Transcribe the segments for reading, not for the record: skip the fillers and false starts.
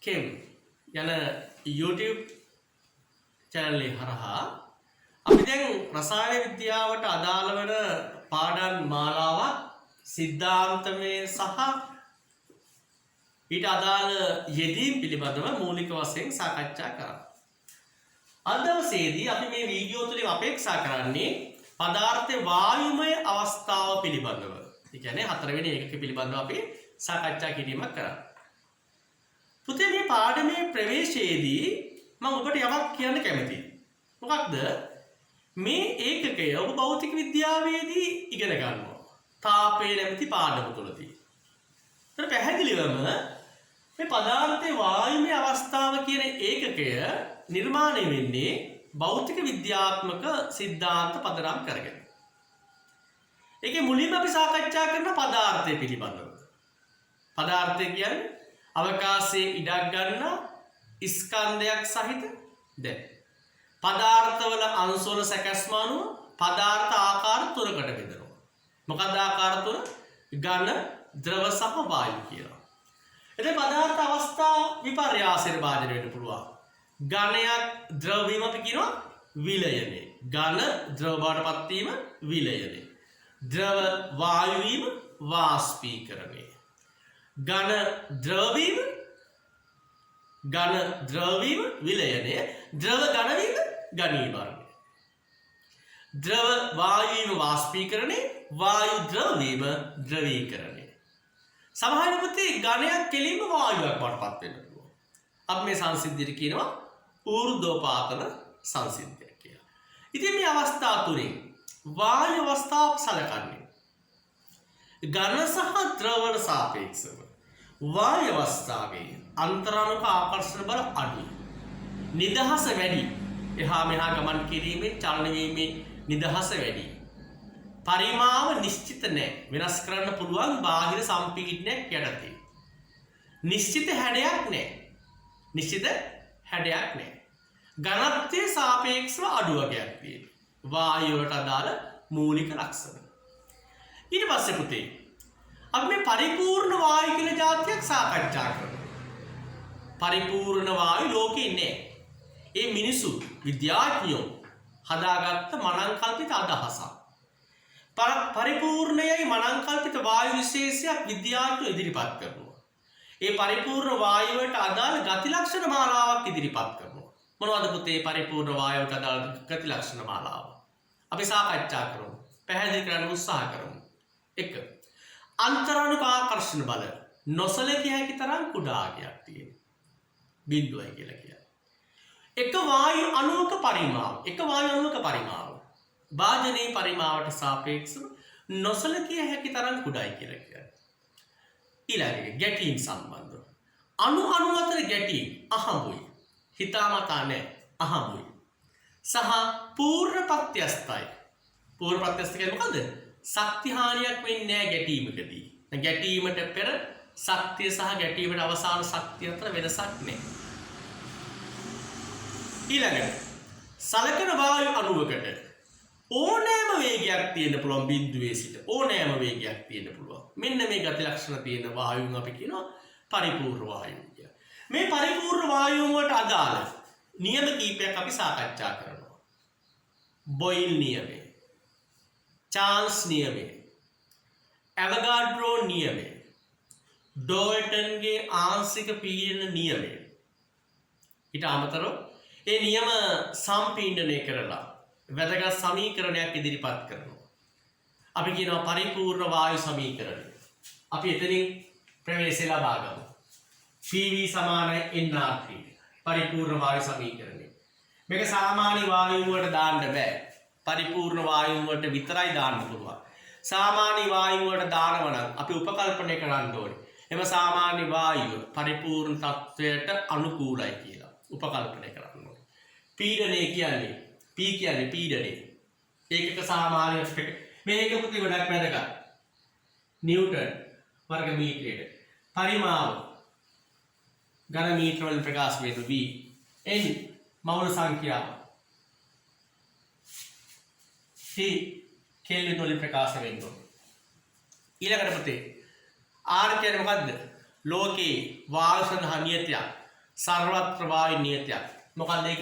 කෙම් යන YouTube channel එක හරහා අපි දැන් රසායන විද්‍යාවට අදාළ වෙන පාඩම් මාලාවක් සිද්ධාන්තමය සහ ඊට අදාළ යෙදීම් පිළිබඳව මූලික වශයෙන් සාකච්ඡා කරා. අද දවසේදී අපි මේ වීඩියෝ තුලින් අපේක්ෂා කරන්නේ පදාර්ථයේ වායුමය අවස්ථාව පිළිබඳව. ඒ කියන්නේ හතරවෙනි ඒකක පිළිබඳව අපි සාකච්ඡා කිරීමක් කරා. පුතේ මේ පාඩමේ ප්‍රවේශයේදී මම ඔබට යමක් කියන්න කැමතියි. මොකක්ද? මේ ඒකකය ඔබ භෞතික විද්‍යාවේදී ඉගෙන ගන්නවා. තාපය නැමැති පාඩම තුලදී. ඒතර පැහැදිලිවම මේ පදාර්ථයේ වායුමය අවස්ථාව කියන ඒකකය නිර්මාණය වෙන්නේ භෞතික විද්‍යාත්මක සිද්ධාන්ත පදනම් කරගෙන. ඒකේ මුලින්ම අපි සාකච්ඡා කරන පදාර්ථය පිළිබඳව. පදාර්ථය කියන්නේ අවකාශයේ ඉඩක් ගන්න ස්කන්ධයක් සහිත දෙයක්. පදාර්ථවල අංශවල සැකැස්ම අනුව පදාර්ථ ආකාර තුනකට බෙදෙනවා. මොකක්ද ආකාර තුන? ඝන, ද්‍රව සහ වායු කියලා. එතකොට පදාර්ථ අවස්ථා විපර්යාසයට භාජනය වෙන්න පුළුවන්. ඝනයක් ද්‍රව වීම අපි කියනවා විලයනය. ඝන ද්‍රව බවට පත් වීම විලයනය. ද්‍රව වායු වීම වාෂ්පීකරණය. ඝන ද්‍රව වීම විලයනය. ද්‍රව ඝන වීම ඝනීභවනය. ද්‍රව වායු වීම වාෂ්පීකරණය. වායු ද්‍රව වීම ද්‍රවීකරණය. සමහර පුතේ ඝනයක් කෙලින්ම වායුවක් බවට පත් වෙන්න පුළුවන්. අපි මේ සංසිද්ධියට කියනවා ඌර්ධෝපාතන සංසිද්ධිය කියලා. ඉතින් මේ අවස්ථා තුනෙන් වායු අවස්ථාව සලකන්නේ ඝන සහ ද්‍රවවල සාපේක්ෂව වායු අවස්ථාවේ අන්තරාණුක ආකර්ෂණ බල අඩුයි. නිදහස වැඩි. එහා මෙහා ගමන් කිරීමේ චලන වීමේ නිදහස වැඩි. පරිමාව නිශ්චිත නැහැ. වෙනස් කරන්න පුළුවන් බාහිර සම්පීඩනයක් යටතේ. නිශ්චිත හැඩයක් නැහැ. ඝනත්වයේ සාපේක්ෂව අඩු වගයක් තියෙනවා. වායු වලට අදාළ මූලික ලක්ෂණ. ඊට පස්සේ පුතේ අපි මේ පරිපූර්ණ වායු කියන જાතියක් සාකච්ඡා කරනවා. පරිපූර්ණ වායු ලෝකේ නැහැ. ඒ මිනිසු විද්‍යාඥයෝ හදාගත්ත මනංකල්පිත අදහසක්. පරිපූර්ණයයි මනංකල්පිත වායු විශේෂයක් විද්‍යාඥයෝ ඉදිරිපත් කරනවා. ඒ පරිපූර්ණ වායු වලට අදාළ ගති ලක්ෂණ මාලාවක් ඉදිරිපත් කරනවා. මොනවද පුතේ පරිපූර්ණ වායුවට අදාළ ගති ලක්ෂණ මාලාව? අපි සාකච්ඡා කරමු. පැහැදිලි කරන්න උත්සාහ කරමු. 1. අන්තරාණුක ආකර්ෂණ බල නොසලකිය හැකි තරම් කුඩාගයක් තියෙනවා. බිඳුවයි කියලා කියන්නේ. එක වායු අණුවක පරිමාව. භාජනයේ පරිමාවට සාපේක්ෂව නොසලකිය හැකි තරම් කුඩායි කියලා කියන්නේ. ඊළඟට ගැටීම් සම්බන්ධව. අණු අතර ගැටීම් අහඹුයි. හිතාමතා නැහැ අහඹුයි. සහ පූර්ණ ප්‍රත්‍යස්තයි. පූර්ණ ප්‍රත්‍යස්ත කියන්නේ මොකද්ද? ශක්ති හානියක් වෙන්නේ නැහැ ගැටීමකදී. ගැටීමට පෙර ශක්තිය සහ ගැටීමට අවසාන ශක්තිය අතර වෙනසක් නැහැ. ඊළඟට සලකන වායු අණුවකට ඕනෑම වේගයක් තියෙන්න පුළුවන්. බිඳුවේ සිට ඕනෑම වේගයක් තියෙන්න පුළුවන්. මෙන්න මේ ගති ලක්ෂණ තියෙන වායුන් අපි කියනවා පරිපූර්ණ වායු කියලා. මේ පරිපූර්ණ වායුන් වලට අදාළ නියම කීපයක් අපි සාකච්ඡා කරනවා. බොයිල් නියමය, චාන්ස් නියමය, ඇවගාඩ්‍රෝ නියමය, ඩෝල්ටන්ගේ ආංශික පීඩන නියමය. ඊට අමතරව ඒ නියම සම්පීඩනය කරලා වැදගත් සමීකරණයක් ඉදිරිපත් කරනවා. අපි කියනවා පරිපූර්ණ වායු සමීකරණය. අපි එතනින් ප්‍රවේශය ලබා ගමු. PV = nR3 පරිපූර්ණ වායු සමීකරණය. මේක සාමාන්‍ය වායු වලට දාන්න බෑ. පරිපූර්ණ වායු වලට විතරයි දාන්න පුළුවන්. සාමාන්‍ය වායු වලට දානව නම් අපි උපකල්පනය කරන්න ඕනේ. එම සාමාන්‍ය වායුව පරිපූර්ණ තත්වයට අනුකූලයි කියලා උපකල්පනය කරන්න ඕනේ. පීඩනය කියන්නේ P කියන්නේ පීඩනය. ඒකක සාමාන්‍ය මේක පුතේ ගොඩක් වැදගත්. නිව්ටන් වර්ග මීටරයට. පරිමාව ඝන මීටර වලින් ප්‍රකාශ වෙන V. N මවුල සංඛ්‍යාව. T කෙල්වින් වලින් ප්‍රකාශ වෙනවා. ඊළඟට පුතේ R කියන්නේ මොකද්ද? ලෝකේ වායු සඳහා නියතයක් සර්වත්‍ර වායු නියතයක්. මොකක්ද ඒක?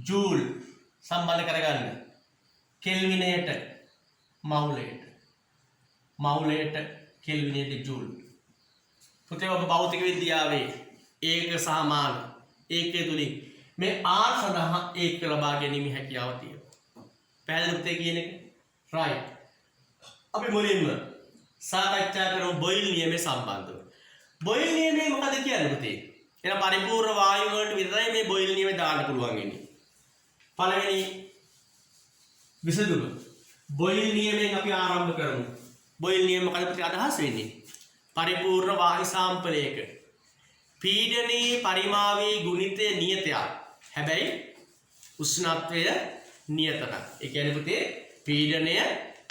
ජූල් සම්බන්ධ කරගන්න. කෙල්විනයට මවුලයට කෙල්විනයට ජූල්. පුතේ ඔබ භෞතික විද්‍යාවේ ඒක සහ මාන ඒකේ තුලින් මේ R සඳහා ඒක ලබා ගැනීම හැකියාව තියෙනවා. පැහැදිලි පුතේ කියන එක? right. අපි මුලින්ම සාකච්ඡා කරමු බොයිල් නියමයේ සම්බන්ධව. බොයිල් නියමය මොකද කියන්නේ පුතේ? එන පරිපූර්ණ වායු වලට විතරයි මේ බොයිල් නියමය දාන්න පුළුවන් වෙන්නේ. පළවෙනි විසඳුම බොයිල් නියමයෙන් අපි ආරම්භ කරමු. බොයිල් නියම මොකද පුතේ අදහස් වෙන්නේ? පරිපූර්ණ වායු සාම්පලයක පීඩනයේ පරිමාවී ගුණිතය නියතයක්. හැබැයි උෂ්ණත්වය නියත නැහැ. ඒ කියන්නේ පුතේ පීඩනය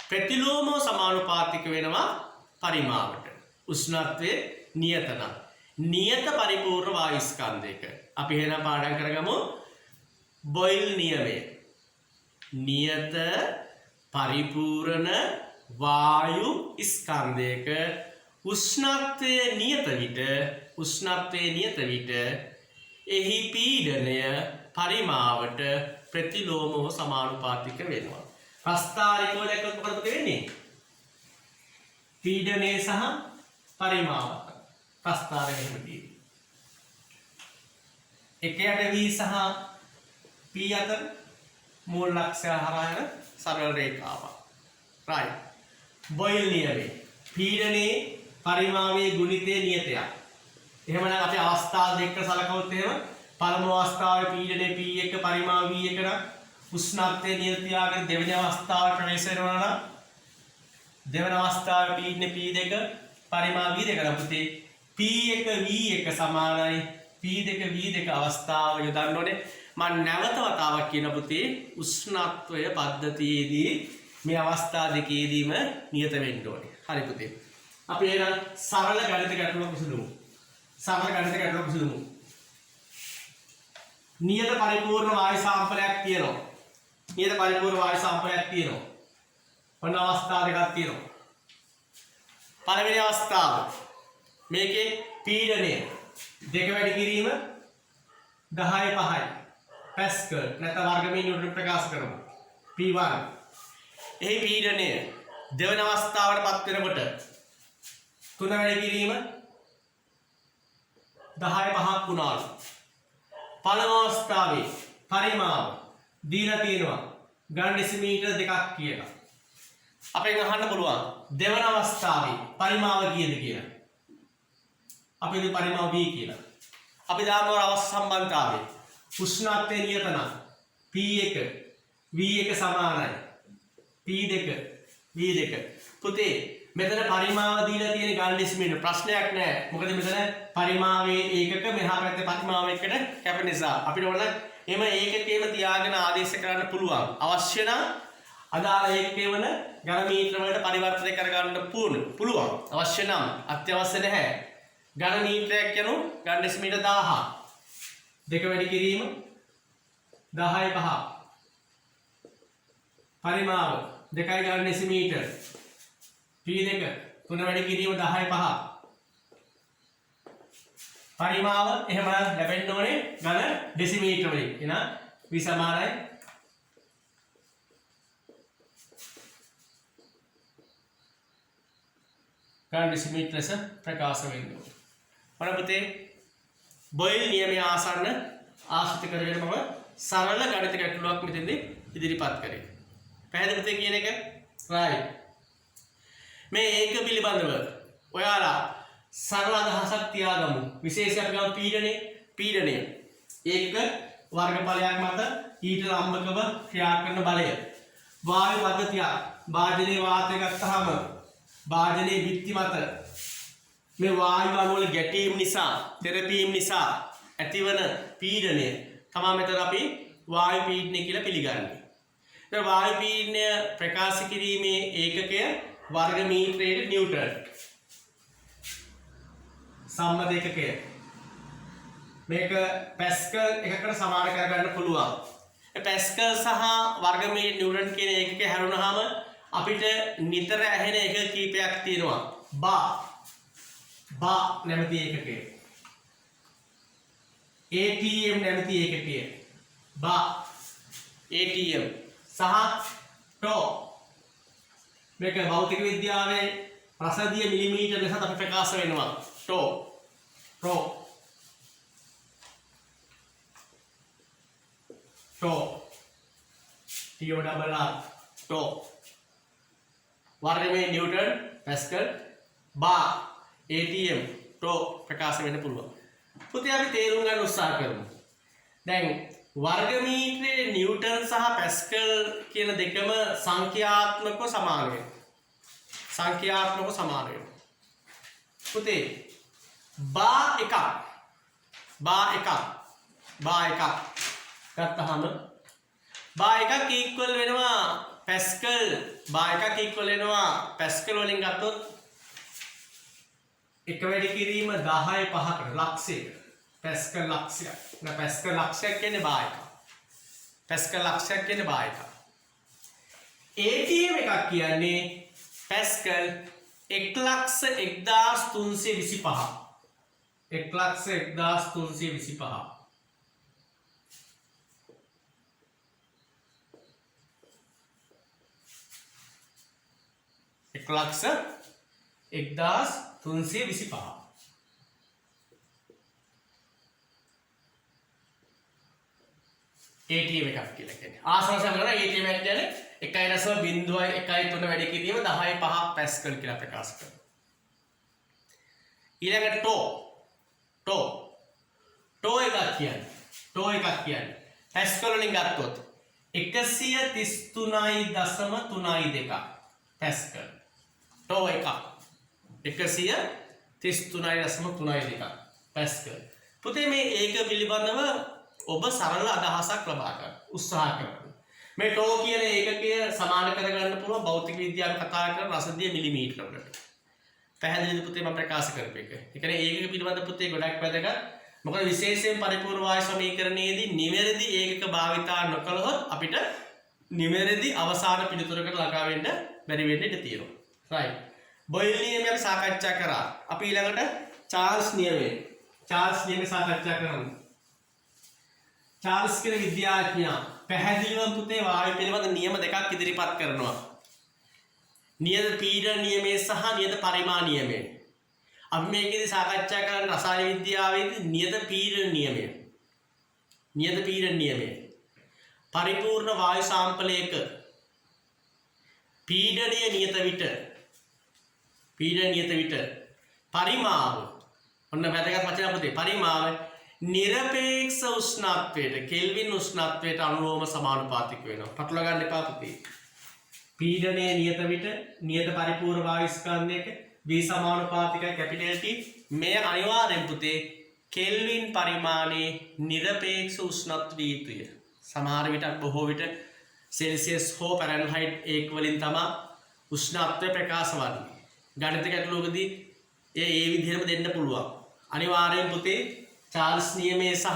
ප්‍රතිලෝමව සමානුපාතික වෙනවා පරිමාවට. උෂ්ණත්වය නියත නැහැ. නියත පරිපූර්ණ වායු ස්කන්ධයක. අපි එහෙනම් පාඩම් කරගමු බොයිල් නියමය. නියත පරිපූර්ණ වායු ස්කන්ධයක උෂ්ණත්වය නියත විට එහි පීඩනය පරිමාවට ප්‍රතිලෝමව සමානුපාතික වෙනවා. ප්‍රස්ථාරිකව දැක්කොත් මොකද වෙන්නේ? පීඩනය සහ පරිමාව ප්‍රස්ථාරය එහෙම තියෙන්නේ. එකයට v සහ p අතර මූල ලක්ෂ්‍ය හරහා යන සරල රේඛාවක්. right. බොයිල් නියමය. පීඩනයේ පරිමාවයේ ගුණිතය නියතයක්. එහෙමනම් අපි අවස්ථා දෙක සලකවුත් එහෙම පළමු අවස්ථාවේ පීඩනය P1 පරිමාව V1 නම් උෂ්ණත්වය නියත තියාගෙන දෙවෙනි අවස්ථාවට ප්‍රවේශ වෙනවා නම් දෙවෙනි අවස්ථාවේ පීඩනය P2 පරිමාව V2 නම් පුතේ P1 V1 සමානයි P2 V2 අවස්ථාව යොදන්න ඕනේ. මම නැවත වතාවක් කියන පුතේ උෂ්ණත්වය පද්ධතියේදී මේ අවස්ථා දෙකේදීම නියත වෙන්න ඕනේ. හරි පුතේ. අපි එහෙනම් සරල ගණිත ගැටලුවක් විසඳමු. නියත පරිපූර්ණ වායු සාම්පලයක් තියෙනවා. ඔන්න අවස්ථා දෙකක් තියෙනවා. පළවෙනි අවස්ථාව මේකේ පීඩනය දෙක වැඩි කිරීම 10/5 පැස්කල් නැත්නම් වර්ගමීටර නිව්ටන් ප්‍රකාශ කරමු. P1. එහි පීඩනය දෙවන අවස්ථාවටපත් වෙනකොට 3 වැඩි කිරීම 10/5ක් වුණාලු. පළමු අවස්ථාවේ පරිමාව දීලා තියෙනවා ගන්න ඩෙසිමීටර් 2ක් කියලා. අපෙන් අහන්න පුළුවන් දෙවන අවස්ථාවේ පරිමාව කීයද කියලා. අපි මේ පරිමාව V කියලා. අපි දාමු අවස්ථ සම්බන්ධතාවය. උෂ්ණත්වය නියත නම් P1 V1 සමානයි P2 V2. පුතේ මෙතන පරිමාව දීලා තියෙන ගන්න ඩෙසිමීටර් ප්‍රශ්නයක් නැහැ. මොකද මෙතන පරිමාවයේ ඒකක මෙහා පැත්තේ පරිමාව එකට කැප නිසා අපිට ඕන එම ඒකකේම තියාගෙන ආදේශ කරන්න පුළුවන්. අවශ්‍ය නම් අදාළ ඒකකේ වන ඝන මීටර වලට පරිවර්තනය කරගන්න පුළුවන්. අවශ්‍ය නම් අත්‍යවශ්‍ය නැහැ. ඝන මීටරයක් යනු ගන්න ඩෙසිමීටර් 1000. දෙක වැඩි කිරීම 10/5. පරිමාව 2 ගන්න ඩෙසිමීටර් P2 3 වැඩි කිරීම 10/5. පරිමාව එහෙම ලැබෙන්න ඕනේ ඝන ඩෙසිමීටර වලින්. එහෙනම් V සමානයි ඝන ඩෙසිමීටර ලෙස ප්‍රකාශ වෙන්න ඕනේ. මොන පුතේ බොයිල් නියමය ආශ්‍රිත කරගෙන මම සරල ගණිත ගැටලුවක් මෙතෙන්දී ඉදිරිපත් කරේ. පැහැදිලිද කියන එක? right. මේ ඒක පිළිබඳව ඔයාලා සරල අදහසක් තියාගමු. විශේෂයෙන් අපි ගමු පීඩනය. ඒක වර්ගඵලයක් මත ඊට ලම්බකව ක්‍රියා කරන බලය. වායු පද්ධතිය භාජනයේ වාතය ගත්තාම භාජනයේ බිත්ති මත මේ වායු අණු වල ගැටීම් නිසා, තෙරපීම් නිසා ඇතිවන පීඩනය තමයි මෙතන අපි වායු පීඩනය කියලා පිළිගන්නේ. දැන් වායු පීඩනය ප්‍රකාශ කිරීමේ ඒකකය වර්ග මීටරයට නිව්ටන්. සම්මත ඒකකය. මේක පැස්කල් එකකට සමාන කරගන්න පුළුවන්. ඒ පැස්කල් සහ වර්ග මීටර නිව්ටන් කියන ඒකකය හැරුණාම අපිට නිතර ඇහෙන එක කීපයක් තියෙනවා. බා නැමැති ඒකකය. ATM නැමැති ඒකකය බා ATM සහ ටෝ මේක භෞතික විද්‍යාවේ රසදිය මිලිමීටර ලෙස අපි ප්‍රකාශ වෙනවා ටෝ ටෝ ටෝ වර්ගමේ නිව්ටන් පැස්කල් බා ATM ටෝ ප්‍රකාශ වෙන්න පුළුවන්. පුතේ අපි තේරුම් ගන්න උත්සාහ කරමු. දැන් වර්ගමීටරයේ නිව්ටන් සහ පැස්කල් කියන දෙකම සංඛ්‍යාත්මකව සමාන වෙනවා. සංඛ්‍යාත්මකව සමාන වෙනවා. පුතේ බා එකක් ගත්තහම බා එකක් ඉක්වල් වෙනවා පැස්කල් බා එකක් ඉක්වල් වෙනවා පැස්කල් වලින් ගත්තොත් එක වැඩි කිරීම 10 5කට ලක්ෂයකට පැස්කල් ලක්ෂයක් නේ පැස්කල් ලක්ෂයක් කියන්නේ බා එකක් පැස්කල් ලක්ෂයක් කියන්නේ බා එකක් ATM එකක් කියන්නේ පැස්කල් 1,1325 1,1325 1,1325 ATM එකක් කියලා කියන්නේ. ආසනසම කරන ATM එකක් කියන්නේ 1.0.13 වැඩි කිරීම 10 5 පැස්කල් කියලා ප්‍රකාශ කරනවා. ඊළඟට ටෝ එකක් කියන්නේ පැස්කල් වලින් ගත්තොත් 133.32 පැස්කල්. ටෝ එකක් 133.32 පැස්කල්. පුතේ මේ ඒක පිළිබඳව ඔබ සරල අදහසක් ලබා ගන්න උත්සාහ කරන්න. මේ ටෝ කියන ඒකකය සමාන කරගන්න පුළුවන් භෞතික විද්‍යාව කතා කරන රසදිය මිලිමීටර වලට. පැහැදිලිද පුතේ මම ප්‍රකාශ කරපු එක. ඒ කියන්නේ ඒකක පිළිබඳ පුතේ ගොඩක් වැදගත්. මොකද විශේෂයෙන් පරිපූර්ණ වායු සමීකරණයේදී නිවැරදි ඒකක භාවිතා නොකළොත් අපිට නිවැරදි අවසාන පිළිතුරකට ළඟා වෙන්න බැරි වෙන්න ඉඩ තියෙනවා. right. බොයිල් නියමය අපි සාකච්ඡා කරා. අපි ඊළඟට චාල්ස් නියමය සාකච්ඡා කරමු. චාල්ස් කියන විද්‍යාඥයා පැහැදිලිවම පුතේ වායු පිළිබඳ නියම දෙකක් ඉදිරිපත් කරනවා. නියත පීඩන නියමය සහ නියත පරිමාණ නියමය. අපි මේකෙදි සාකච්ඡා කරන රසායන විද්‍යාවේදී නියත පීඩන නියමය. පරිපූර්ණ වායු සාම්පලයක පීඩනය නියත විට පරිමාව ඔන්න වැදගත් වචන පුතේ පරිමාව නිරපේක්ෂ උෂ්ණත්වයට කෙල්වින් උෂ්ණත්වයට අනුලෝම සමානුපාතික වෙනවා. පටලවා ගන්න එපා පුතේ. පීඩනය නියත විට නියත පරිපූර්ණ වායු ස්කන්ධයක V සමානුපාතිකයි කැපිටල් T මේ අනිවාර්යෙන් පුතේ කෙල්වින් පරිමාණයේ නිරපේක්ෂ උෂ්ණත්වය විය යුතුය. සමහර විට බොහෝ විට සෙල්සියස් හෝ ෆැරන්හයිට් ඒක වලින් තමයි උෂ්ණත්වය ප්‍රකාශ වන්නේ. ගණිත ගැටලුවකදී ඒ විදිහටම දෙන්න පුළුවන්. අනිවාර්යෙන් පුතේ චාල්ස් නියමයේ සහ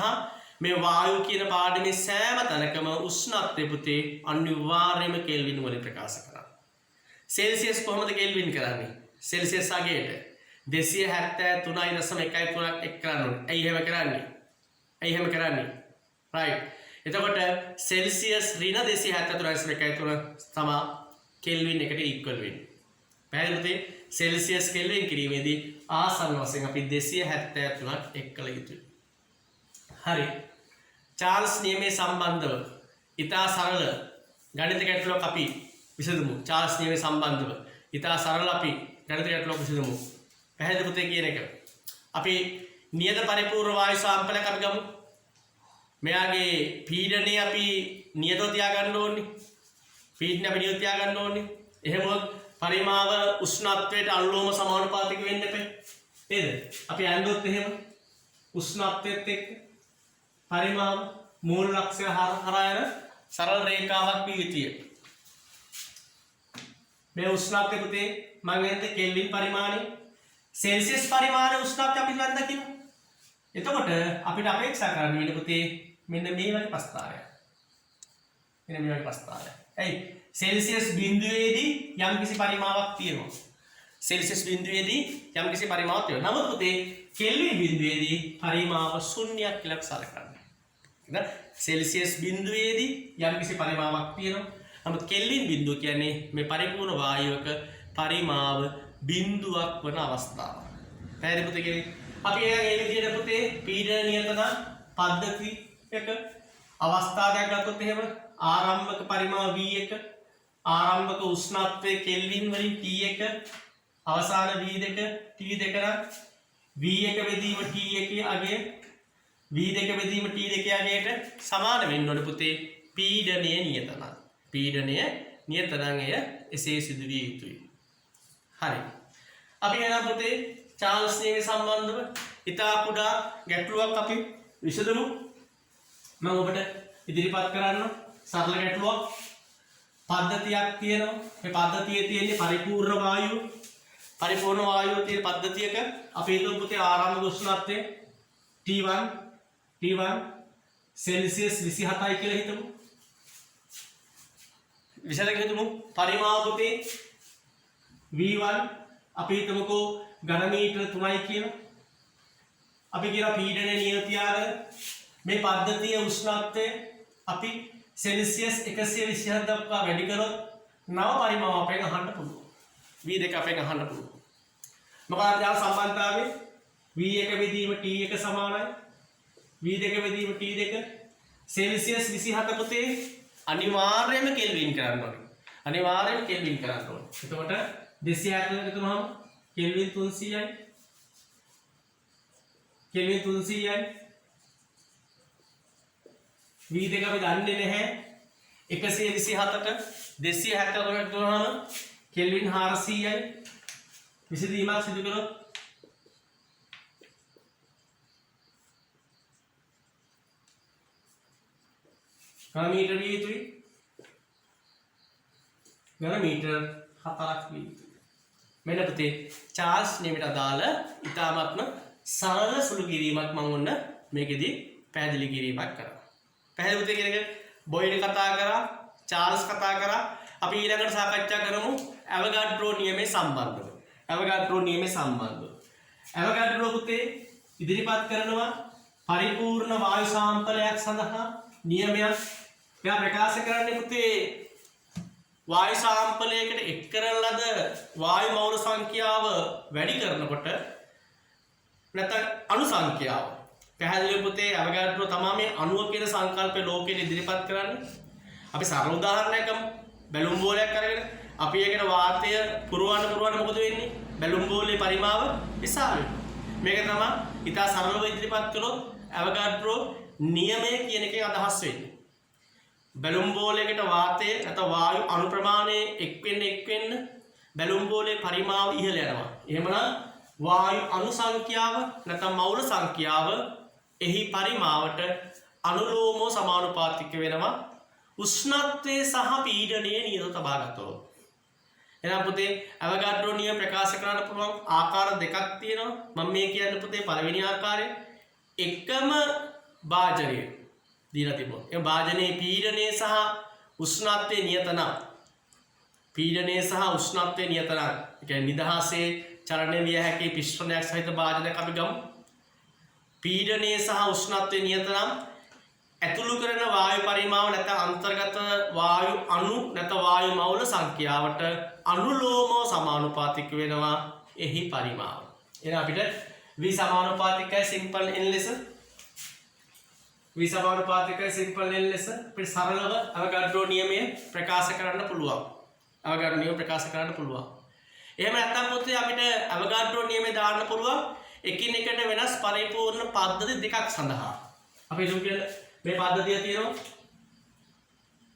මේ වායු කියන පාඩමේ සෑම තැනකම උෂ්ණත්වය පුතේ අනිවාර්යයෙන්ම කෙල්වින් වලින් ප්‍රකාශ කරනවා. සෙල්සියස් කොහොමද කෙල්වින් කරන්නේ? සෙල්සියස් අගයට 273.13ක් එක් කරන්න ඕනේ. ඇයි එහෙම කරන්නේ? right. එතකොට සෙල්සියස් ඍණ 273.13 තමයි කෙල්වින් එකට ඉක්වල් වෙන්නේ. පැහැදිලිද? සෙල්සියස් කෙල්වින් කිරීමේදී ආසන්න වශයෙන් අපි 273ක් එක් කළ යුතුයි. හරි. චාල්ස් නියමයේ සම්බන්ධව ඉතා සරල ගණිත ගැටලුවක් අපි විසඳමු. චාල්ස් නියමයේ සම්බන්ධව ඉතා සරල අපි ගණිත ගැටලුවක් විසඳමු. පැහැදිලි පුතේ කියන එක. අපි නියත පරිපූර්ණ වායු සාම්පලයක් අපි ගමු. මෙයාගේ පීඩනය අපි නියතව තියාගන්න ඕනේ. එහෙම පරිමාව උෂ්ණත්වයට අනුලෝම සමානුපාතික වෙන්න එපා. නේද? අපි අඳුත් එහෙම උෂ්ණත්වයත් එක්ක පරිමාව මූල ලක්ෂ්‍ය හරහා යන සරල රේඛාවක් විය යුතුය. මේ උෂ්ණත්වය පුතේ මම කියන්නේ කෙල්වින් පරිමාණය සෙල්සියස් පරිමාණ උෂ්ණත්වය අපි ගන්න දකින්න. එතකොට අපිට අපේක්ෂා කරන්න වෙන පුතේ මෙන්න මේ වගේ ප්‍රස්තාරයක්. ඇයි? සෙල්සියස් බිඳුවේදී යම්කිසි පරිමාවක් තියෙනවා. නමුත් පුතේ කෙල්වින් බිඳුවේදී පරිමාව ශුන්‍යයක් කියලා සලකන්න. නේද? සෙල්සියස් බිඳුවේදී යම්කිසි පරිමාවක් තියෙනවා. නමුත් කෙල්වින් බිඳුව කියන්නේ මේ පරිපූර්ණ වායුවක පරිමාව බිඳුවක් වන අවස්ථාව. පැහැදිලි පුතේ? අපි ඒ විදිහට පුතේ පීඩන නියතන පද්ධතියක අවස්ථාවක් ගත්තොත් එහෙම ආරම්භක පරිමාව V1, ආරම්භක උෂ්ණත්වය කෙල්වින් වලින් T1, අවසාන V2 T2 නම් V1 බෙදීම T1 අගය V2 බෙදීම T2 අගයට සමාන වෙන්න ඕනේ පුතේ පීඩනයේ නියතන. පීඩනය නියතනය එසේ සිදු විය යුතුයි. හරි. අපි එහෙනම් පුතේ චාල්ස් නියමය සම්බන්ධව ඉතා කුඩා ගැටලුවක් අපි විසඳමු. මම ඔබට ඉදිරිපත් කරන්න සරල ගැටලුවක්. පද්ධතියක් තියෙනවා. මේ පද්ධතියේ තියෙන්නේ පරිපූර්ණ වායුව. පරිපූර්ණ වායුව තියෙන පද්ධතියක අපි හිතමු පුතේ ආරම්භක උෂ්ණත්වය T1 සෙල්සියස් 27යි කියලා හිතමු. විශේෂයෙන් හිතමු පරිමාව පුතේ V1 අපි හිතමුකෝ ඝන මීටර 3යි කියලා. අපි කියන පීඩනයේ නියත තියාගෙන මේ පද්ධතියේ උෂ්ණත්වය අපි සෙල්සියස් 127 දක්වා වැඩි කරොත් නව පරිමාව අපෙන් අහන්න පුළුවන්. V2 අපෙන් අහන්න පුළුවන්. මොකද යාල සම්බන්ධතාවයේ V1 බෙදීම T1 සමානයි. V2 බෙදීම T2 සෙල්සියස් 27 පුතේ අනිවාර්යයෙන්ම කෙල්වින් කරන්න ඕනේ. අනිවාර්යයෙන්ම කෙල්වින් කරන්න ඕනේ. එතකොට 260 එකතුනහම කෙල්වින් 300යි. කෙල්වින් 300යි. V2 අපි දන්නේ නැහැ. 127ට 260 එකතුනහම කෙල්වින් 400යි. විසඳීමක් සිදු කරොත් ඝන මීටර විය යුතුයි. ඝන මීටර 4ක් විය යුතුයි. මෙන්න පුතේ චාල්ස් නියමයට අදාළ ඉතාමත්ම සරල සුළු කිරීමක් මම ඔන්න මේකෙදි පැහැදිලි කිරීමක් කරා. පැහැදිලි පුතේ කියන බොයිල් කතා කරා, චාල්ස් කතා කරා. අපි ඊළඟට සාකච්ඡා කරමු ඇවගාඩ්‍රෝ නියමයේ සම්බන්ධව. ඇවගාඩ්‍රෝ නියමයේ සම්බන්ධව. ඇවගාඩ්‍රෝ පුතේ ඉදිරිපත් කරනවා පරිපූර්ණ වායු සාම්පලයක් සඳහා නියමයක්. එයා ප්‍රකාශ කරන්නේ පුතේ වායු සාම්පලයකට එක් කරන ලද වායු මවුල සංඛ්‍යාව වැඩි කරනකොට නැත්නම් අණු සංඛ්‍යාව. පැහැදිලි පුතේ ඇවගාඩ්‍රෝ තමයි මේ අණුව කියන සංකල්පය ලෝකෙට ඉදිරිපත් කරන්නේ. අපි සරල උදාහරණයක් ගමු. බැලුම් බෝලයක් අරගෙන අපි ඒකට වාතය පුරවන්න මොකද වෙන්නේ? බැලුම් බෝලේ පරිමාව විශාල වෙනවා. මේක තමයි ඉතා සරලව ඉදිරිපත් කළොත් ඇවගාඩ්‍රෝ නියමය කියන එකෙන් අදහස් වෙන්නේ. බැලුම් බෝලයකට වාතය නැත්නම් වායු අණු ප්‍රමාණය එක් වෙන්න බැලුම් බෝලේ පරිමාව ඉහළ යනවා. එහෙමනම් වායු අණු සංඛ්‍යාව නැත්නම් මවුල සංඛ්‍යාව එහි පරිමාවට අනුලෝමව සමානුපාතික වෙනවා. උෂ්ණත්වයේ සහ පීඩනයේ නියත තබාගතොත්. එහෙනම් පුතේ ඇවගාඩ්‍රෝ නියම ප්‍රකාශ කරන්න පුළුවන් ආකාර දෙකක් තියෙනවා. මම මේ කියන්නේ පුතේ පළවෙනි ආකාරය එකම භාජනය දීලා තිබුණා. ඒ භාජනයේ පීඩනයේ සහ උෂ්ණත්වයේ නියත නම් පීඩනයේ සහ උෂ්ණත්වයේ නියත නම් ඒ කියන්නේ නිදහසේ චලනය විය හැකි පිස්ටනයක් සහිත භාජනයක් අපි ගමු. පීඩනයේ සහ උෂ්ණත්වයේ නියත නම් ඇතුළු කරන වායු පරිමාව නැත්නම් අන්තර්ගත වායු අණු නැත්නම් වායු මවුල සංඛ්‍යාවට අනුලෝමව සමානුපාතික වෙනවා එහි පරිමාව. එහෙනම් අපිට V සමානුපාතිකයි සිම්පල් n ලෙස V සමානුපාතිකයි සිම්පල් n ලෙස අපිට සරලව ඇවගාඩ්‍රෝ නියමය ප්‍රකාශ කරන්න පුළුවන්. ඇවගාඩ්‍රෝ නියම ප්‍රකාශ කරන්න පුළුවන්. එහෙම නැත්නම් පුතේ අපිට ඇවගාඩ්‍රෝ නියමය දාන්න පුළුවන් එකිනෙකට වෙනස් පරිපූර්ණ පද්ධති දෙකක් සඳහා. අපි හිතමු කියලා මේ පද්ධතිය තියෙනවා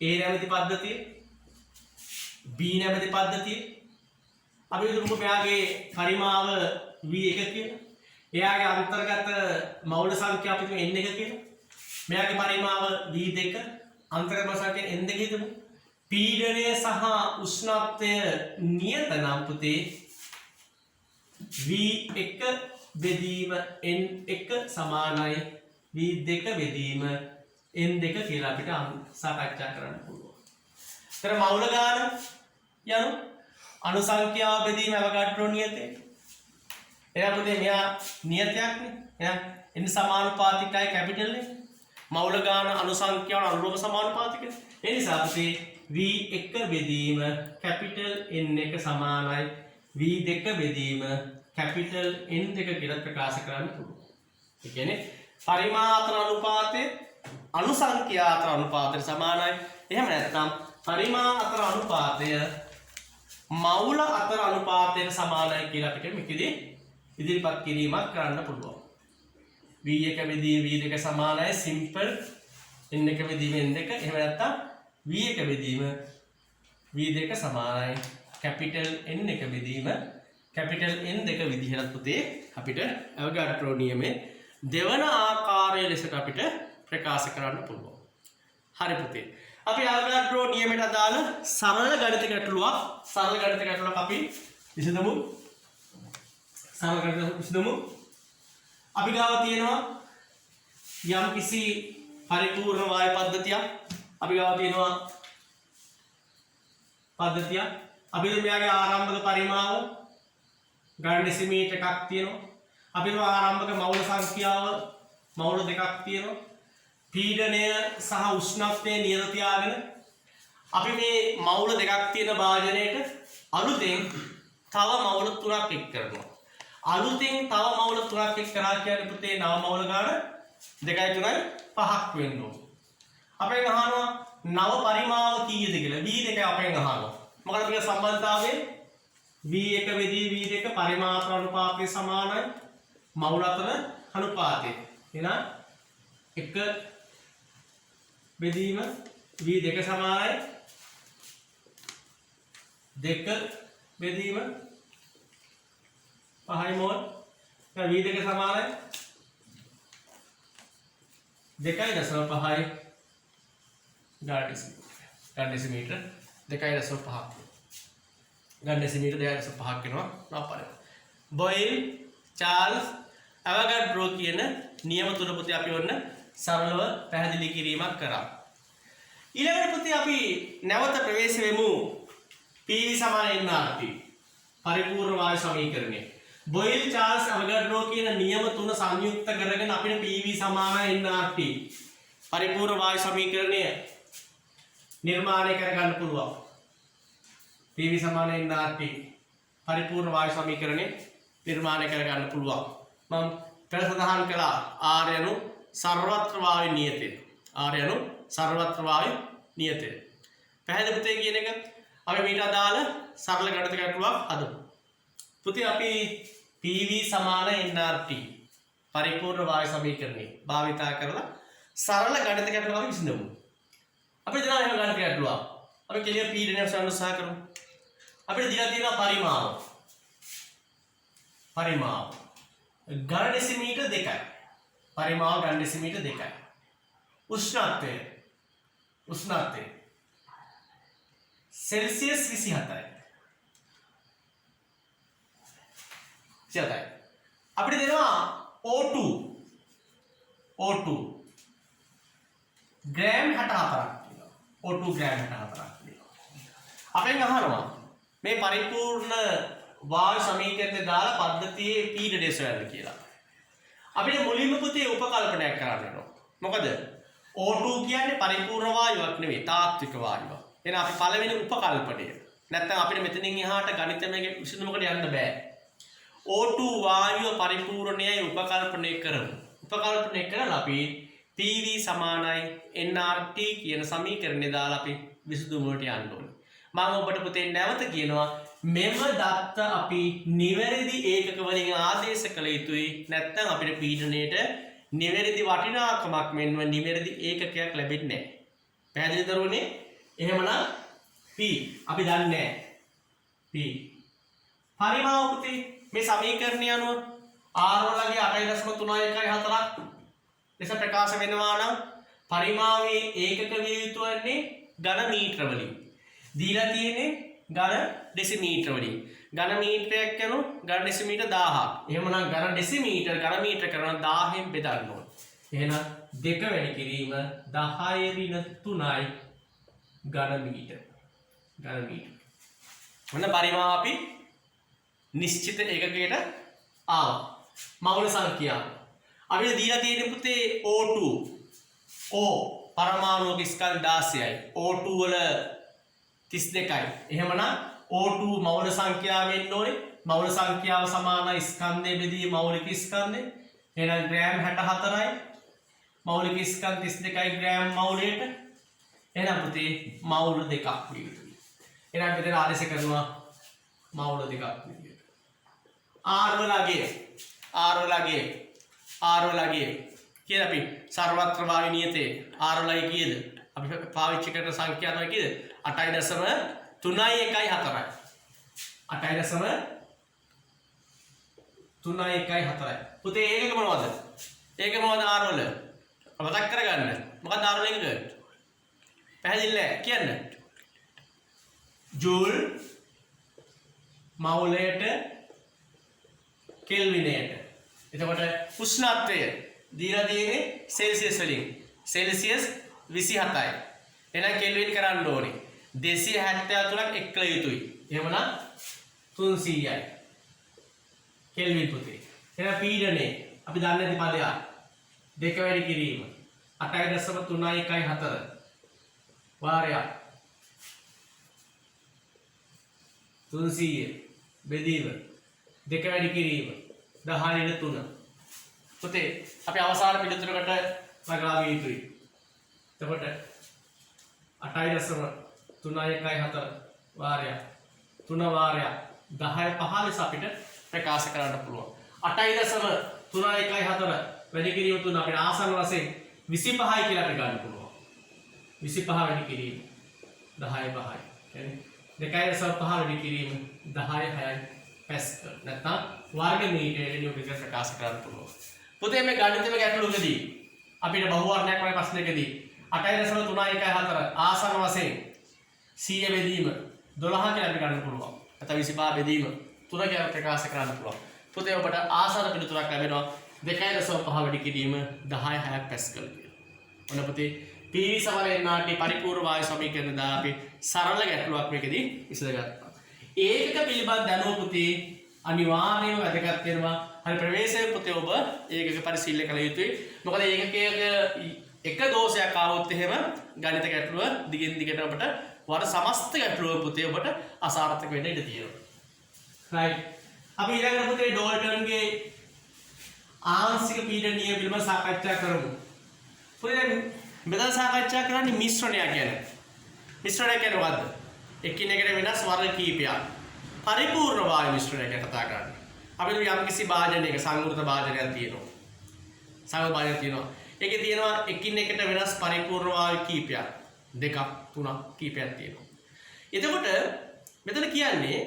A නැමැති පද්ධතිය B නැමැති පද්ධතිය. අපි හිතමු මෙයාගේ පරිමාව V1 කියලා. එයාගේ අන්තර්ගත මවුල සංඛ්‍යාව අපි n1 කියලා. මෙයාගේ පරිමාව V2 අන්තර්ගත මවුල සංඛ්‍යාව n2 හිතමු. පීඩනය සහ උෂ්ණත්වය නියත නම් පුතේ V1 බෙදීම n1 සමානයි V2 බෙදීම n2 කියලා අපිට සාකච්ඡා කරන්න පුළුවන්. ඒතර මවුල ගාන යනු අණු සංඛ්‍යාව බෙදීම ඇවගාඩ්‍රෝ නියතය. එහෙනම් පුතේ මෙයා නියතයක්නේ. එහෙනම් n සමානුපාතිකයි කැපිටල් නේ. මවුල ගාන අනුසංඛ්‍යාව අනුරූප සමානුපාතිකයි. ඒ නිසා පුතේ v1 බෙදීම කැපිටල් N1 සමානයි v2 බෙදීම කැපිටල් N2 කියලා ප්‍රකාශ කරන්න පුළුවන්. ඒ කියන්නේ පරිමාත්‍ර අනුපාතය අනුසංඛ්‍යාතර අනුපාතයට සමානයි. එහෙම නැත්නම් පරිමාත්‍ර අනුපාතය මවුල අතර අනුපාතයට සමානයි කියලා අපිට මේකෙදී ඉදිරිපත් කිරීමක් කරන්න පුළුවන්. v1 බෙදීම v2 සමානයි සිම්පල් n1 බෙදීම n2. එහෙම නැත්නම් v1 බෙදීම v2 සමානයි කැපිටල් n1 බෙදීම කැපිටල් n2 විදිහට පුතේ අපිට අවගාඩ්‍රෝ නියමයේ දෙවන ආකාරය ලෙසට අපිට ප්‍රකාශ කරන්න පුළුවන්. හරි පුතේ. අපි අවගාඩ්‍රෝ නියමයට අදාළ සරල ගණිත ගැටලුවක් අපි විසඳමු. අපි ගාව තියෙනවා යම් කිසි පරිපූර්ණ වායු පද්ධතියක්. අපි ගාව තියෙනවා පද්ධතියක්. අපි මෙයාගේ ආරම්භක පරිමාව ගණන් ඩෙසිමීටර් එකක් තියෙනවා. අපි ආරම්භක මවුල සංඛ්‍යාව මවුල දෙකක් තියෙනවා. පීඩනය සහ උෂ්ණත්වය නියත තියාගෙන අපි මේ මවුල දෙකක් තියෙන භාජනයට අලුතෙන් තව මවුල තුනක් එක් කරනවා. අලුතෙන් තව මවුල තුනක් එක් කරා කියන්නේ පුතේ නව මවුල ගාන 2 3 5ක් වෙන්න ඕන. අපෙන් අහනවා නව පරිමාව කීයද කියලා. v2 අපෙන් අහනවා. මොකද මේක සම්බන්ධතාවය v1 බෙදී v2 පරිමාත්‍ර අනුපාතය සමානයි මවුල අතර අනුපාතය. එහෙනම් 1 බෙදීම v2 සමානයි 2 බෙදීම 5 මෝල්. v2 සමානයි 2.5 ගාඩ් ඩෙසිමීටර් 2.5 ගාඩ් ඩෙසිමීටර් 2.5 වෙනවා නාපරය. බොයිල් චාල්ස් අවගාඩ්‍රෝ කියන නියම තුන පුතේ අපි ඔන්න සරලව පැහැදිලි කිරීමක් කරා. ඊළඟට පුතේ අපි නැවත ප්‍රවේශ වෙමු PV සමාන nRT පරිපූර්ණ වායු සමීකරණය. බොයිල් චාල්ස් අවගාඩ්‍රෝ කියන නියම තුන සංයුක්ත කරගෙන අපිට PV සමාන nRT පරිපූර්ණ වායු සමීකරණය නිර්මාණය කරගන්න පුළුවන්. PV සමාන nRT පරිපූර්ණ වායු සමීකරණය නිර්මාණය කරගන්න පුළුවන්. මම පෙර සඳහන් කළා R යනු සර්වත්‍ර වායු නියතය. R යනු සර්වත්‍ර වායු නියතය. පැහැදිලි පුතේ කියන එක අපි මීට අදාළ සරල ගණිත ගැටලුවක් හදමු. පුතේ අපි PV සමාන nRT පරිපූර්ණ වායු සමීකරණය භාවිතා කරලා සරල ගණිත ගැටලුවක් විසඳමු. අපි දන්නවා එහෙම ගණිත ගැටලුවක්. අපි කෙලිය පීඩනය සොයන්න උත්සාහ කරමු. අපිට දීලා තියෙනවා පරිමාව ගණ ඩෙසිමීටර් 2යි. පරිමාව ගණ ඩෙසිමීටර් 2යි. උෂ්ණත්වය සෙල්සියස් 27යි. අපිට දෙනවා O2 ග්‍රෑම් 64ක් තියෙනවා. O2 ග්‍රෑම් 64ක් තියෙනවා. අපෙන් අහනවා මේ පරිපූර්ණ වායු සමීකරණය දාලා පද්ධතියේ පීඩනය සොයන්න කියලා. අපිට මුලින්ම පුතේ උපකල්පනයක් කරන්න වෙනවා. මොකද O2 කියන්නේ පරිපූර්ණ වායුවක් නෙවෙයි තාත්වික වායුවක්. එහෙනම් අපි පළවෙනි උපකල්පනය. නැත්නම් අපිට මෙතනින් එහාට ගණිතමය විසඳුමකට යන්න බෑ. O2 වායුව පරිපූර්ණයයි උපකල්පනය කරමු. උපකල්පනය කරලා අපි PV සමානයි nRT කියන සමීකරණය දාලා අපි විසඳුම වලට යන්න ඕනේ. මම ඔබට පුතේ නැවත කියනවා මෙම දත්ත අපි නිවැරදි ඒකක වලින් ආදේශ කළ යුතුයි. නැත්නම් අපිට පීඩනයේට නිවැරදි වටිනාකමක් මෙන්ම නිවැරදි ඒකකයක් ලැබෙන්නේ නැහැ. පැහැදිලි දරුවනේ? එහෙමනම් P අපි දන්නේ නැහැ. P පරිමාව පුතේ මේ සමීකරණය අනුව R වලගේ 8.314ක් ලෙස ප්‍රකාශ වෙනවා නම් පරිමාවේ ඒකක විය යුතු වන්නේ ඝන මීටර වලින්. දීලා තියෙන්නේ ඝන ඩෙසිමීටර වලින්. ඝන මීටරයක් යනු ඝන ඩෙසිමීටර 1000ක්. එහෙමනම් ඝන ඩෙසිමීටර ඝන මීටර කරන 1000න් බෙදන්න ඕනේ. එහෙනම් 2 වැඩි කිරීම 10^3යි ඝන මීටර. මොන පරිමාව අපි නිශ්චිත ඒකකයට මවුල සංඛ්‍යාව. අපිට දීලා තියෙන පුතේ O2. O පරමාණුක ස්කන්ධ 16යි. O2 වල 32යි. එහෙමනම් O2 මවුල සංඛ්‍යාව වෙන්න ඕනේ. මවුල සංඛ්‍යාව සමානයි ස්කන්ධයේ බෙදී මෞලික ස්කන්ධේ. එහෙනම් ග්‍රෑම් 64යි. මෞලික ස්කන්ධ 32යි ග්‍රෑම් මවුලයට. එහෙනම් පුතේ මවුල දෙකක් විය යුතුයි. එහෙනම් මෙතන ආදේශ කරනවා මවුල දෙකක් විදියට. R වලගේ කියලා අපි සර්වත්‍ර වායු නියතේ R වලගේ කීයද? අපි පාවිච්චි කරන සංඛ්‍යා තමයි කීයද? 8.314යි. 8.314යි. පුතේ ඒකක මොනවද? ඒක මොනවද R වල? මතක් කරගන්න. මොකක්ද R වල එකක? පැහැදිලි නෑ කියන්න. ජූල් මවුලයට කෙල්විනයට. එතකොට උෂ්ණත්වය දීලා තියෙන්නේ සෙල්සියස් වලින්. සෙල්සියස් 27යි. එහෙනම් කෙල්වින් කරන්න ඕනේ. 273ක් එක් කළ යුතුයි. එහෙමනම් 300යි. කෙල්වින් පුතේ. එහෙනම් පීඩනය අපි දන්නේ නැති පදයක්. දෙක වැඩි කිරීම 8.314 වාරයක් 300 බෙදීම දෙක වැඩි කිරීම 10/3 පුතේ අපි අවසාන පිළිතුරකට නගලා ගිය යුතුයි. එතකොට 8.314 වාරයක් 3 වාරයක් 10/15 අපිට ප්‍රකාශ කරන්න පුළුවන්. 8.314 වැඩි කිරීම 3 අපිට ආසන්න වශයෙන් 25යි කියලා අපිට ගන්න පුළුවන්. 25 වැඩි කිරීම 10/5යි. කියන්නේ 2.5 වැඩි කිරීම 10/6යි පැස්කල්. නැත්නම් වර්ග මීටරයකින් ඔබ ප්‍රකාශ කරන්න පුළුවන්. පුතේ මේ ගණිතම ගැටලුවකදී අපිට බහුවර්ණයක් වගේ ප්‍රශ්නයකදී 8.314 ආසන්න වශයෙන් 100 බෙදීම 12 කියලා අපි ගන්න පුළුවන්. නැත්නම් 25 බෙදීම 3 කියලා ප්‍රකාශ කරන්න පුළුවන්. පුතේ ඔබට ආසන්න පිළිතුරක් ලැබෙනවා 2.5 වැඩි කිරීම 10/6ක් පැස්කල් කියලා. ඔන්න පුතේ PV සමරේනාටි පරිපූර්ණ වායු සමීකරණ දා අපි සරල ගැටලුවක් මේකදී විසඳගත්තා. ඒකක පිළිබඳ දැනුම පුතේ අනිවාර්යයෙන්ම වැදගත් වෙනවා. හරි ප්‍රවේශයේ පුතේ ඔබ ඒකක පරිශීලනය කළ යුතුයි. මොකද ඒකකයක එක දෝෂයක් ආවොත් එහෙම ගණිත ගැටලුව දිගින් දිගට අපට වර සමස්ත ගැටලුව පුතේ ඔබට අසාර්ථක වෙන්න ඉඩ තියෙනවා. රයිට්. අපි ඊළඟට පුතේ ඩෝල්ටන්ගේ ආංශික පීඩන නියම පිළිබඳව සාකච්ඡා කරමු. පුතේ මෙතන සාකච්ඡා කරන්නේ මිශ්‍රණය කියන්නේ. මිශ්‍රණය කියන්නේ මොකද්ද? එකිනෙකට වෙනස් වර්ග කීපයක්. පරිපූර්ණ වායු මිශ්‍රණය ගැන කතා කරන්නේ. අපි යම් කිසි භාජනයක සංවෘත භාජනයක් තියෙනවා. සංවෘත භාජනයක් තියෙනවා. ඒකේ තියෙනවා එකිනෙකට වෙනස් පරිපූර්ණ වායු කීපයක්. දෙකක් තුනක් කීපයක් තියෙනවා. එතකොට මෙතන කියන්නේ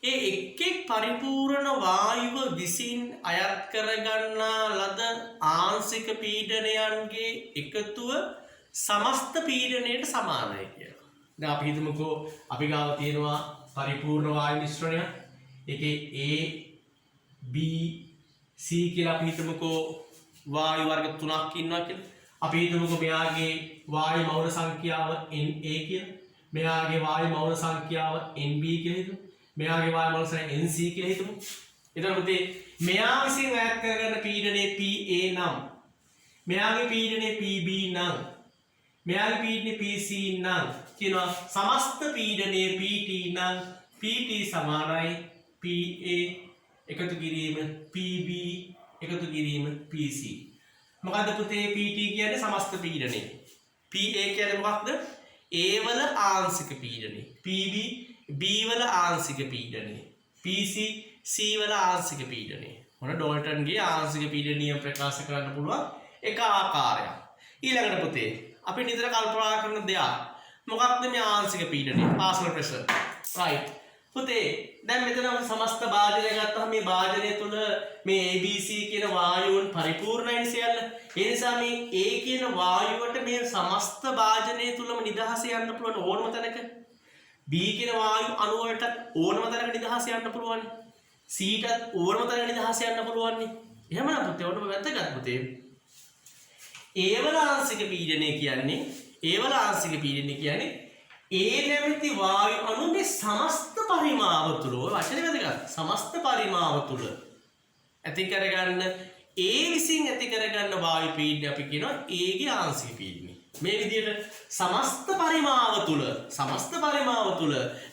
ඒ එක් එක් පරිපූර්ණ වායුව විසින් අයත් කරගන්නා ලද ආංශික පීඩනයන්ගේ එකතුව සමස්ත පීඩනයට සමානයි කියලා. දැන් අපි හිතමුකෝ අපි ගාව තියෙනවා පරිපූර්ණ වායු මිශ්‍රණය. ඒකේ A B C කියලා අපි හිතමුකෝ වායු වර්ග 3ක් ඉන්නවා කියලා. අපි හිතමුකෝ මෙයාගේ වායු මවුල සංඛ්‍යාව NA කියලා. මෙයාගේ වායු මවුල සංඛ්‍යාව NB කියලා හිතමු. මෙයාගේ වායු මවුල සංඛ්‍යාව NC කියලා හිතමු. එතකොට පුතේ මෙයා විසින් අයත් කරගන්න පීඩනය PA නම් මෙයාගේ පීඩනය PB නම් මෙයාගේ පීඩනය PC නම් කියනවා සමස්ත පීඩනය PT නම් PT සමානයි PA එකතු කිරීම PB එකතු කිරීම PC. මොකද්ද පුතේ PT කියන්නේ සමස්ත පීඩනය. PA කියන්නේ මොකක්ද? A වල ආංශික පීඩනය. PB B වල ආංශික පීඩනය. PC C වල ආංශික පීඩනය. මොන ඩෝල්ටන්ගේ ආංශික පීඩනය ප්‍රකාශ කරන්න පුළුවන් එක ආකාරයක්. ඊළඟට පුතේ අපි නිතර කල්පනා කරන දෙයක් මොකක්ද මේ ආංශික පීඩනය? පාර්ශල් ප්‍රෙෂර්. රයිට්. පුතේ දැන් මෙතන සමස්ත භාජනය ගත්තහම මේ භාජනය තුල මේ ABC කියන වායුන් පරිපූර්ණයි සියල්ල. ඒ නිසා මේ A කියන වායුවට මේ සමස්ත භාජනය තුලම නිදහස යන්න පුළුවන් ඕනම තැනක. B කියන වායු අණු වලට ඕනම තැනක නිදහස යන්න පුළුවන්. C ටත් ඕනම තැනක නිදහස යන්න පුළුවන්. එහෙමනම් පුතේ ඔන්න වැදගත් පුතේ. A වල ආංශික පීඩනය කියන්නේ A නැමැති වායු අණු මේ සමස්ත පරිමාව තුල වචනේ වැදගත්. සමස්ත පරිමාව තුල ඇති කරගන්න A විසින් ඇති කරගන්න වායු පීඩනය අපි කියනවා A ගේ ආංශික පීඩනය. මේ විදිහට සමස්ත පරිමාව තුල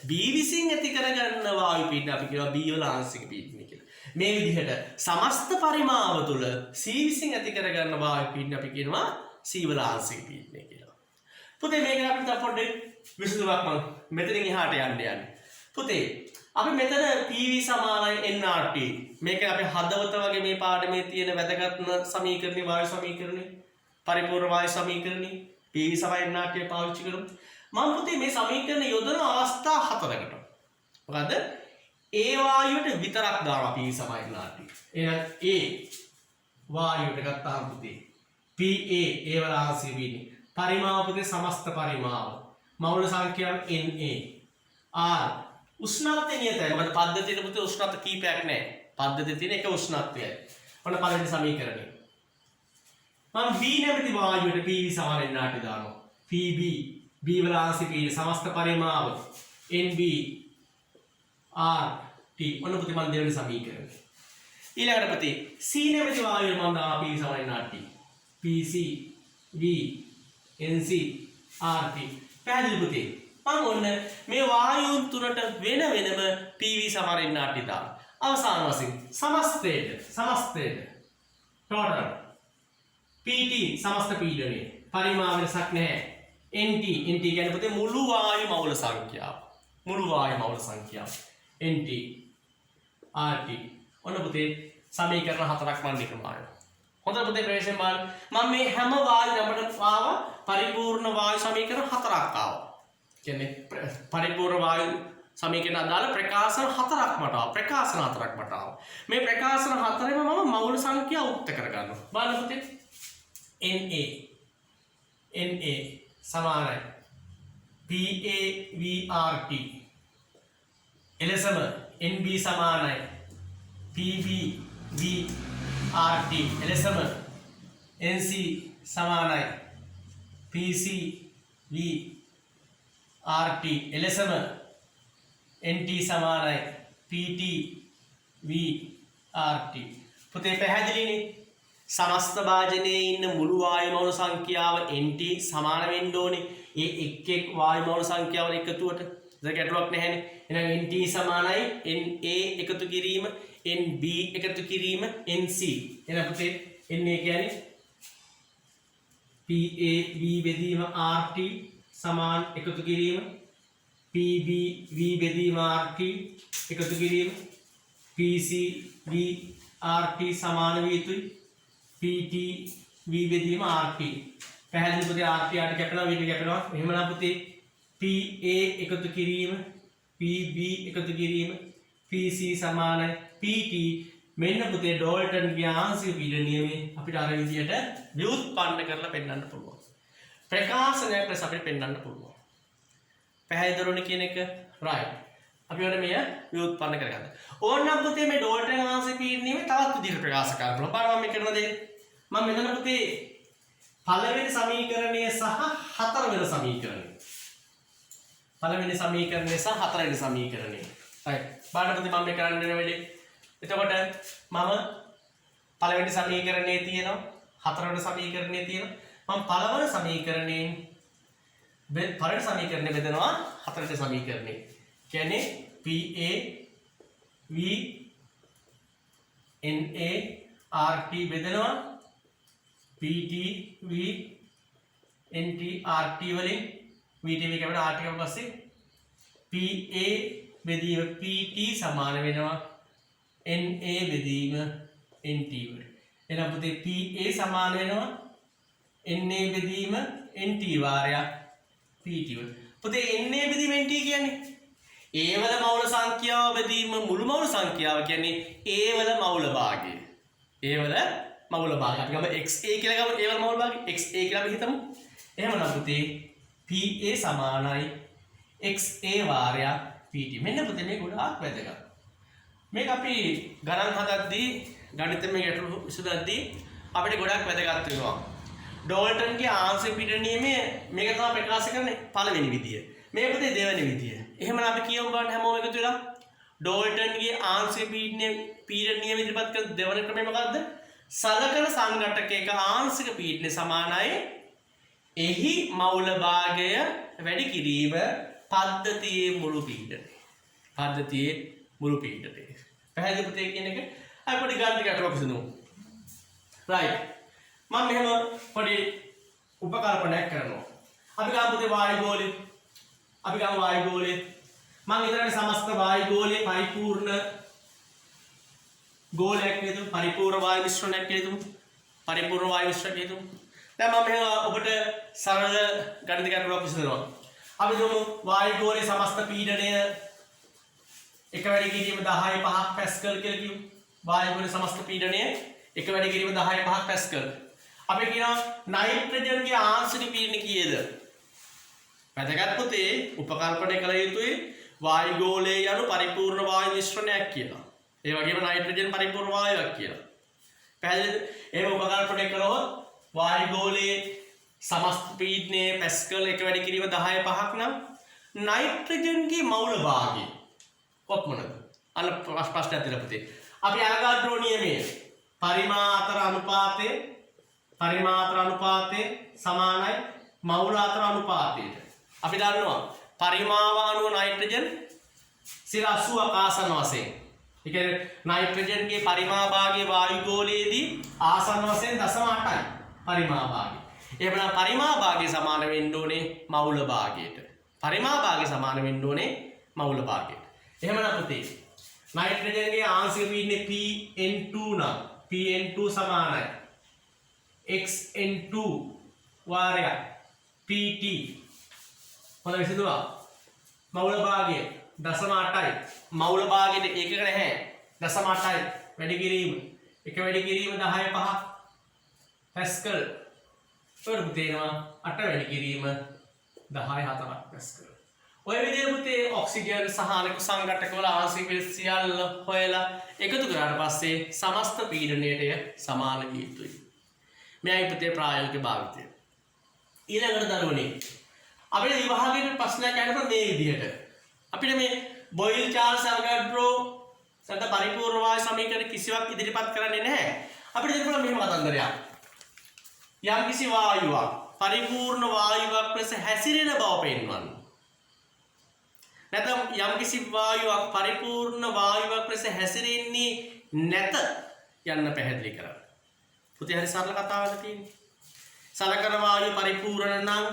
B විසින් ඇති කරගන්න වායු පීඩනය අපි කියනවා B වල ආංශික පීඩනය කියලා. මේ විදිහට සමස්ත පරිමාව තුල C විසින් ඇති කරගන්න වායු පීඩනය අපි කියනවා C වල ආංශික පීඩනය කියලා. පුතේ මේක අපිට පොඩ්ඩක් විසඳුමක් මම මෙතනින් එහාට යන්න. පුතේ අපි මෙතන PV සමානයි nRT. මේක අපි හදවත වගේ මේ පාඩමේ තියෙන වැදගත්ම සමීකරණේ වායු සමීකරණේ පරිපූර්ණ වායු සමීකරණේ PV සමයි nRT පාවිච්චි කරමු. මම පුතේ මේ සමීකරණ යොදන අවස්ථා හතරකට. මොකද A වායුවට විතරක් දානවා PV සමයි nRT. එහෙනම් A වායුවට ගත්තාම පුතේ PA ඒ වල ආංශික පීඩනය පරිමාව පුතේ සමස්ත පරිමාව මවුල සංඛ්‍යාව Na R උෂ්ණත්වය නියතයි. මොකද පද්ධතියේ පුතේ උෂ්ණත්ව කීපයක් නැහැ. පද්ධතියේ තියෙන එක උෂ්ණත්වයයි. ඔන්න පළවෙනි සමීකරණය. මම B නැමැති වායුවට PV සමාන nRT දානවා. PB B වල ආංශික පීඩනය සමස්ත පරිමාව NB RT. ඔන්න පුතේ මම දෙවෙනි සමීකරණය. ඊළඟට පුතේ C නැමැති වායුවට මම දානවා PV සමාන nRT. PC V NC RT. පැහැදිලි පුතේ. මම ඔන්න මේ වායුන් තුනට වෙන වෙනම PV සමාන nRT දානවා. අවසාන වශයෙන් සමස්තයට total PT සමස්ත පීඩනය පරිමාව වෙනසක් නැහැ. NT කියන්නේ පුතේ මුළු වායු මවුල සංඛ්‍යාව. NT RT. ඔන්න පුතේ සමීකරණ හතරක් මම නිකමානවා. හොඳට පුතේ ප්‍රවේශයෙන් බලන්න. මම මේ හැම වායු නමකට ආවා පරිපූර්ණ වායු සමීකරණ හතරක් ආවා. කියන්නේ පරිපූර්ණ වායු සමීකරණ අදාළ ප්‍රකාශන හතරක් මට ආවා. මේ ප්‍රකාශන හතරෙම මම මවුල සංඛ්‍යාව උක්ත කරගන්නවා. බලන්න පුතේ Na සමානයි PAVRT. එලෙසම NB සමානයි PBVRT. එලෙසම NC සමානයි PCVRT. එලෙසම NT සමානයි PTVRT. පුතේ පැහැදිලිනේ? සමස්ත භාජනයේ ඉන්න මුළු වායු මවුල සංඛ්‍යාව NT සමාන වෙන්න ඕනේ. ඒ එක් වායු මවුල සංඛ්‍යාවල එකතුවට. ඒක ගැටලුවක් නැහැනේ. එහෙනම් NT සමානයි NA එකතු කිරීම NB එකතු කිරීම NC. එහෙනම් පුතේ NA කියන්නේ PAV බෙදීම RT සමාන එකතු කිරීම PBV බෙදීම RT එකතු කිරීම PCV RT සමාන විය යුතුයි PTV බෙදීම RT. පැහැදිලි පුතේ RT RT කැපෙනවා V කැපෙනවා. එහෙමනම් පුතේ PA එකතු කිරීම PB එකතු කිරීම PC සමානයි PT. මෙන්න පුතේ ඩෝල්ටන්ගේ ආංශික පීඩන නියමයේ අපිට අර විදියට ව්‍යුත්පන්න කරලා පෙන්වන්න පුළුවන්. ප්‍රකාශනයක් ලෙස අපිට පෙන්වන්න පුළුවන්. පැහැදිලිවනේ කියන එක right. අපි ඔන්න මෙය ව්‍යුත්පන්න කරගන්න. ඕනනම් පුතේ මේ ඩෝල්ටන් ආංශික පීඩන නියමයේ තවත් විදිහට ප්‍රකාශ කරන්න බලන්න. මම මේ කරන දේ මම මෙතන පුතේ පළවෙනි සමීකරණය සහ හතරවෙනි සමීකරණය. පළවෙනි සමීකරණය සහ හතරවෙනි සමීකරණය. right. බලන්න පුතේ මම මේ කරන්න වෙන වැඩේ. එතකොට මම පළවෙනි සමීකරණයේ තියෙනවා හතරවෙනි සමීකරණයේ තියෙනවා මම පළවෙනි සමීකරණයෙන් පළවෙනි සමීකරණය බෙදනවා හතරවෙනි සමීකරණේ. කියන්නේ PA V NA RT බෙදනවා PT V NT RT වලින් VT V කැපෙන RT කැපුවා පස්සේ PA බෙදීම PT සමාන වෙනවා NA බෙදීම NT වලට. එහෙනම් පුතේ PA සමාන වෙනවා NA බෙදීම NT වාරයක් PT වලට. පුතේ NA බෙදීම NT කියන්නේ A වල මවුල සංඛ්‍යාව බෙදීම මුළු මවුල සංඛ්‍යාව කියන්නේ A වල මවුල භාගය. A වල මවුල භාගය. අපි ගමු XA කියලා ගමු A වල මවුල භාගය. XA කියලා අපි හිතමු. එහෙමනම් පුතේ PA සමානයි XA වාරයක් PT. මෙන්න පුතේ මේ ගොඩාක් වැදගත්. මේක අපි ගණන් හදද්දී ගණිතමය ගැටලු විසඳද්දී අපිට ගොඩක් වැදගත් වෙනවා. ඩෝල්ටන්ගේ ආංශික පීඩන නියමය මේක තමයි ප්‍රකාශ කරන්නේ පළවෙනි විදිය. මේ පුතේ දෙවෙනි විදිය. එහෙමනම් අපි කියමු බලන්න හැමෝම එකතු වෙලා. ඩෝල්ටන්ගේ ආංශික පීඩන නියම ඉදිරිපත් කරන දෙවන ක්‍රමය මොකද්ද? සලකන සංඝටකයක ආංශික පීඩනය සමානයි එහි මවුල භාගය වැඩි කිරීම පද්ධතියේ මුළු පීඩනය. පද්ධතියේ මුළු පීඩනය. පැහැදිලි පුතේ කියන එක අපි පොඩි ගණන් ටිකක් විසඳමු. right. මම මෙහෙම පොඩි උපකල්පනයක් කරනවා. අපි ගමු පුතේ වායුගෝලය. අපි ගමු වායුගෝලය. මම හිතන්නේ සමස්ත වායුගෝලයේ පරිපූර්ණ ගෝලයක් නේද? පරිපූර්ණ වායු මිශ්‍රණයක් නේද? පරිපූර්ණ වායු මිශ්‍රණයක් නේද? දැන් මම මෙහෙම ඔබට සරල ගණිත ගැටලුවක් විසඳනවා. අපි දුමු වායුගෝලයේ සමස්ත පීඩනය එක වැඩි කිරීම 10 5 පැස්කල් කියලා කියමු. වායුගෝලයේ සමස්ත පීඩනය එක වැඩි කිරීම 10 5 පැස්කල්. අපි කියනවා නයිට්‍රජන්ගේ ආංශික පීඩනය කීයද? වැදගත් පුතේ උපකල්පනය කළ යුතුයි වායුගෝලයේ යනු පරිපූර්ණ වායු මිශ්‍රණයක් කියලා. ඒ වගේම නයිට්‍රජන් පරිපූර්ණ වායුවක් කියලා. පැහැදිලිද? එහෙම උපකල්පනය කළොත් වායුගෝලයේ සමස්ත පීඩනය පැස්කල් එක වැඩි කිරීම 10 5ක් නම් නයිට්‍රජන්ගේ මවුල භාගය කොපමණද? අන්න ප්‍රශ්නයක් දෙන්න පුතේ. අපි අවගාඩ්‍රෝ නියමයේ පරිමාතර අනුපාතය සමානයි මවුල අතර අනුපාතයට. අපි දන්නවා පරිමාව අනුව නයිට්‍රජන් 80ක් ආසන්න වශයෙන්. ඒ කියන්නේ නයිට්‍රජන්ගේ පරිමා භාගය වායුගෝලයේදී ආසන්න වශයෙන් 0.8යි පරිමා භාගය. එහෙනම් පරිමා භාගය සමාන වෙන්න ඕනේ මවුල භාගයට. පරිමා භාගය සමාන වෙන්න ඕනේ මවුල භාගයට. එහෙමනම් පුතේ නයිට්‍රජන්ගේ ආංශික පීඩනය Pn2 නම් Pn2 සමානයි xn2 වාරයක් pt. හොඳ විසඳුවා. මවුල භාගය 0.8යි. මවුල භාගයට ඒකක නැහැ. 0.8යි වැඩි කිරීම. එක වැඩි කිරීම 10 5 පැස්කල්. ඒකට තේරෙනවා 8 වැඩි කිරීම 10 4ක් පැස්කල්. ඔය විදිහට පුතේ ඔක්සිජන් සහ අනෙක් සංඝටකවල ආංශික සියල්ල හොයලා එකතු කරාට පස්සේ සමස්ත පීඩනයට සමාන විය යුතුයි. මෙයයි පුතේ ප්‍රායෝගික භාවිතය. ඊළඟට දරුවනේ අපිට විභාගයේ ප්‍රශ්නයක් අහනකොට මේ විදිහට අපිට මේ බොයිල් චාල්ස් අවගාඩ්‍රෝ සත පරිපූර්ණ වායු සමීකරණ කිසිවක් ඉදිරිපත් කරන්නේ නැහැ. අපිට දෙන්න මෙහෙම කතන්දරයක්. යම් කිසි වායුවක් පරිපූර්ණ වායුවක් ලෙස හැසිරෙන බව පෙන්වන්න. නැත්නම් යම් කිසි වායුවක් පරිපූර්ණ වායුවක් ලෙස හැසිරෙන්නේ නැත යන්න පැහැදිලි කරන්න. පුතේ හරි සරල කතාවක් තියෙන්නේ. සලකන වායුව පරිපූර්ණ නම්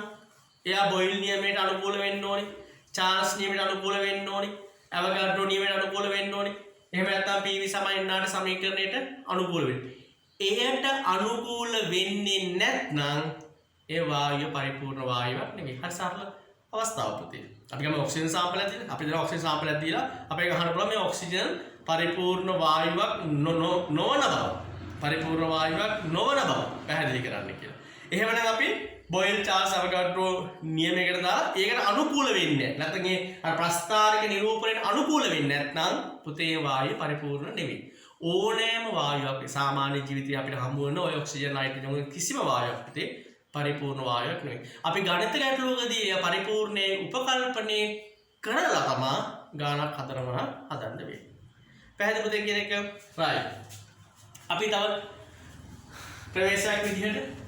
එයා බොයිල් නියමයට අනුකූල වෙන්න ඕනේ. චාල්ස් නියමයට අනුකූල වෙන්න ඕනේ. අවගාඩ්‍රෝ නියමයට අනුකූල වෙන්න ඕනේ. එහෙම නැත්නම් PV සමාන NR සමීකරණයට අනුකූල වෙන්න. එයට අනුකූල වෙන්නේ නැත්නම් ඒ වායුව පරිපූර්ණ වායුවක් නෙමෙයි. හරි සරල අවස්ථාවක් පුතේ. අපි ගම ඔක්සිජන් සාම්පලයක් දීලා අපි දෙන ඔක්සිජන් සාම්පලයක් දීලා අපේ ගහන්න පුළුවන් මේ ඔක්සිජන් පරිපූර්ණ වායුවක් නොවන බව. පරිපූර්ණ වායුවක් නොවන බව පැහැදිලි කරන්න කියලා. එහෙමනම් අපි බොයිල් චාල්ස් අවගාඩ්‍රෝ නියමයකට දාලා ඒකට අනුකූල වෙන්නේ නැත්නම් ඒ ප්‍රස්ථාරික නිරූපණයට අනුකූල වෙන්නේ නැත්නම් පුතේ වායුව පරිපූර්ණ නෙවෙයි. ඕනෑම වායුවක් සාමාන්‍ය ජීවිතේ අපිට හම්බ වෙන ඔය ඔක්සිජන් නයිට්‍රජන් කිසිම වායුවක් පුතේ පරිපූර්ණ වායුවක් නෙවෙයි. අපි ගණිත ගැටලුවකදී ඒ පරිපූර්ණයේ උපකල්පනයේ කරලා තමයි ගානක් හදන්න වෙන්නේ. පැහැදිලි පුතේ කියන එක right. අපි තව ප්‍රවේශයක් විදිහට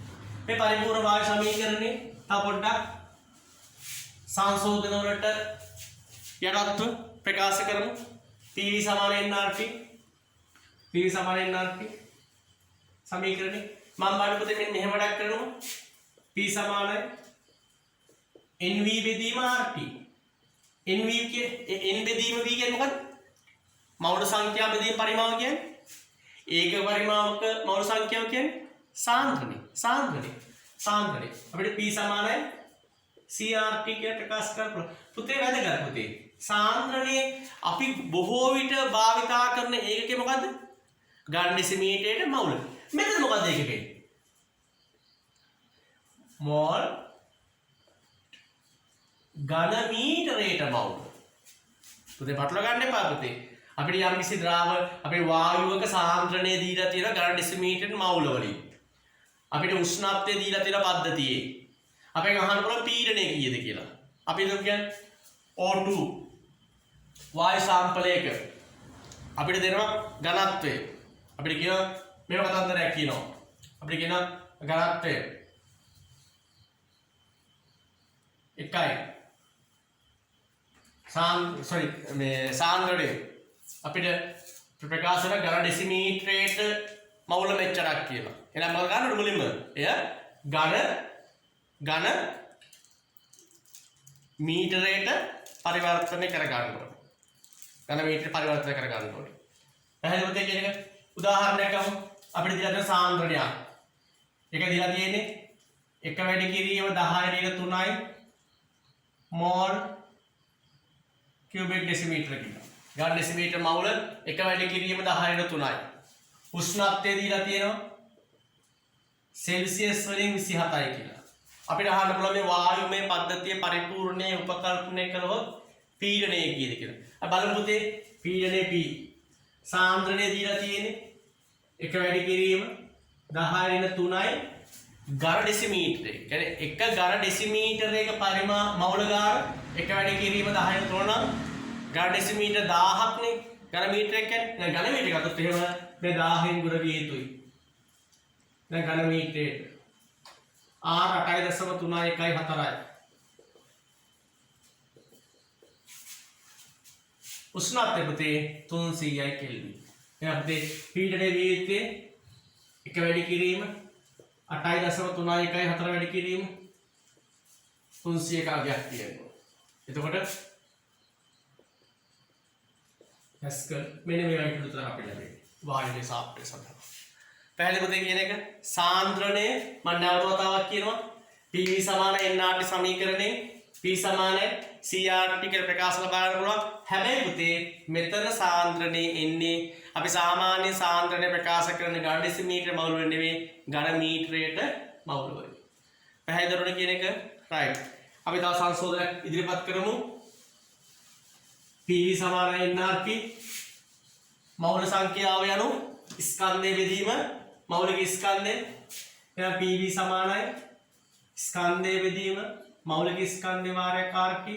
මේ පරිපූර්ණ වායු සමීකරණේ තව පොඩ්ඩක් සංශෝධන වලට යටත්ව ප්‍රකාශ කරමු. PV සමාන nRT සමීකරණේ මම බලන්න පුතේ මෙන්න මෙහෙම වැඩක් කරනවා. P සමානයි NV බෙදීම RT. NV කියන්නේ N බෙදීම V කියන්නේ මොකක්ද? මවුල සංඛ්‍යා බෙදීම පරිමාව කියන්නේ. ඒක පරිමාවක මවුල සංඛ්‍යාව කියන්නේ සාන්ද්‍රණය. අපිට P සමානයි CRT කියලා ප්‍රකාශ කරලා පුතේ වැදගත් පුතේ. සාන්ද්‍රණයේ අපි බොහෝ විට භාවිතා කරන ඒකකේ මොකද්ද? ගන්න ඩෙසිමීටරයට මවුල. මෙතන මොකද්ද ඒකකේ? මෝල් ඝන මීටරයට මවුල. පුතේ පටල ගන්න එපා පුතේ. අපිට යම් කිසි ද්‍රාව අපේ වායුවක සාන්ද්‍රණය දීලා තියෙන ඝන ඩෙසිමීටරයට මවුල වලින්. අපිට උෂ්ණත්වය දීලා තියෙන පද්ධතියේ අපෙන් අහන්න පුළුවන් පීඩනය කීයද කියලා. අපි හිතමු කියන්නේ O2 වායු සාම්පලයක අපිට දෙනවා ඝනත්වය. අපිට කියනවා මේව කතන්දරයක් කියනවා. අපිට කියනවා ඝනත්වය 1යි. මේ සාන්ද්‍රණය අපිට ප්‍රකාශ කරන ඝන ඩෙසිමීටරයට මවුල මෙච්චරක් කියලා. එහෙනම් මොකද ගන්නවද මුලින්ම? එය ඝන මීටරයට පරිවර්තනය කර ගන්න ඕනේ. ඝන මීටර පරිවර්තනය කර ගන්න ඕනේ. පැහැදිලිවද කියන එක? උදාහරණයක් ගමු. අපිට දීලා තියෙන සාන්ද්‍රණයක්. ඒක දීලා තියෙන්නේ 1 වැඩි කිරීම 10^3යි මෝල් කියුබික් ඩෙසිමීටර කියලා. ඝන ඩෙසිමීටර මවුල 1 වැඩි කිරීම 10^3යි. උෂ්ණත්වය දීලා තියෙනවා සෙල්සියස් වලින් 27යි කියලා. අපිට අහන්න පුළුවන් මේ වායුමය පද්ධතිය පරිපූර්ණයේ උපකල්පනය කළොත් පීඩනය කීයද කියලා. අපි බලමු පුතේ පීඩනය P. සාන්ද්‍රණය දීලා තියෙන්නේ 1 වැඩි කිරීම 10^3යි ඝන ඩෙසිමීටරේ. කියන්නේ 1 ඝන ඩෙසිමීටරයක මවුල ගාන 1 වැඩි කිරීම 10^3 නම් ඝන ඩෙසිමීටර 1000ක් නේ. ඝන මීටරයක් කියන්නේ ඝන මීටර ගත්තොත් එහෙම මේ 1000න් ගුණ විය යුතුයි. දැන් ඝන මීටරයට R 8.3114යි. උෂ්ණත්වය පුතේ 300යි කෙල්වින්. එහෙනම් පුතේ පීඩනය විය යුත්තේ 1 වැඩි කිරීම 8.3114 වැඩි කිරීම 300ක අගයක් තියෙනවා. එතකොට පැස්කල් මෙන්න මේ වගේ උත්තර අපිට ලැබෙන්නේ. වායුවේ සාපේක්ෂ සඳහා. පැහැදිලිද කියන එක? සාන්ද්‍රණය මම නැවත වතාවක් කියනවා. PV සමාන nRT සමීකරණේ P සමාන CRT කියලා ප්‍රකාශ ලබා ගන්න පුළුවන්. හැබැයි පුතේ මෙතන සාන්ද්‍රණේ එන්නේ අපි සාමාන්‍ය සාන්ද්‍රණය ප්‍රකාශ කරන ඝන ඩෙසිමීටර මවුල වලින් නෙවෙයි ඝන මීටරයට මවුල වලින්. පැහැදිලිද කියන එක? right. අපි තව සංශෝධනයක් ඉදිරිපත් කරමු. PV සමාන nRT මවුල සංඛ්‍යාව යනු ස්කන්ධයේ බෙදීම මෞලික ස්කන්ධය. එහෙනම් PV සමානයි ස්කන්ධයේ බෙදීම මෞලික ස්කන්ධේ වාරයක් RT.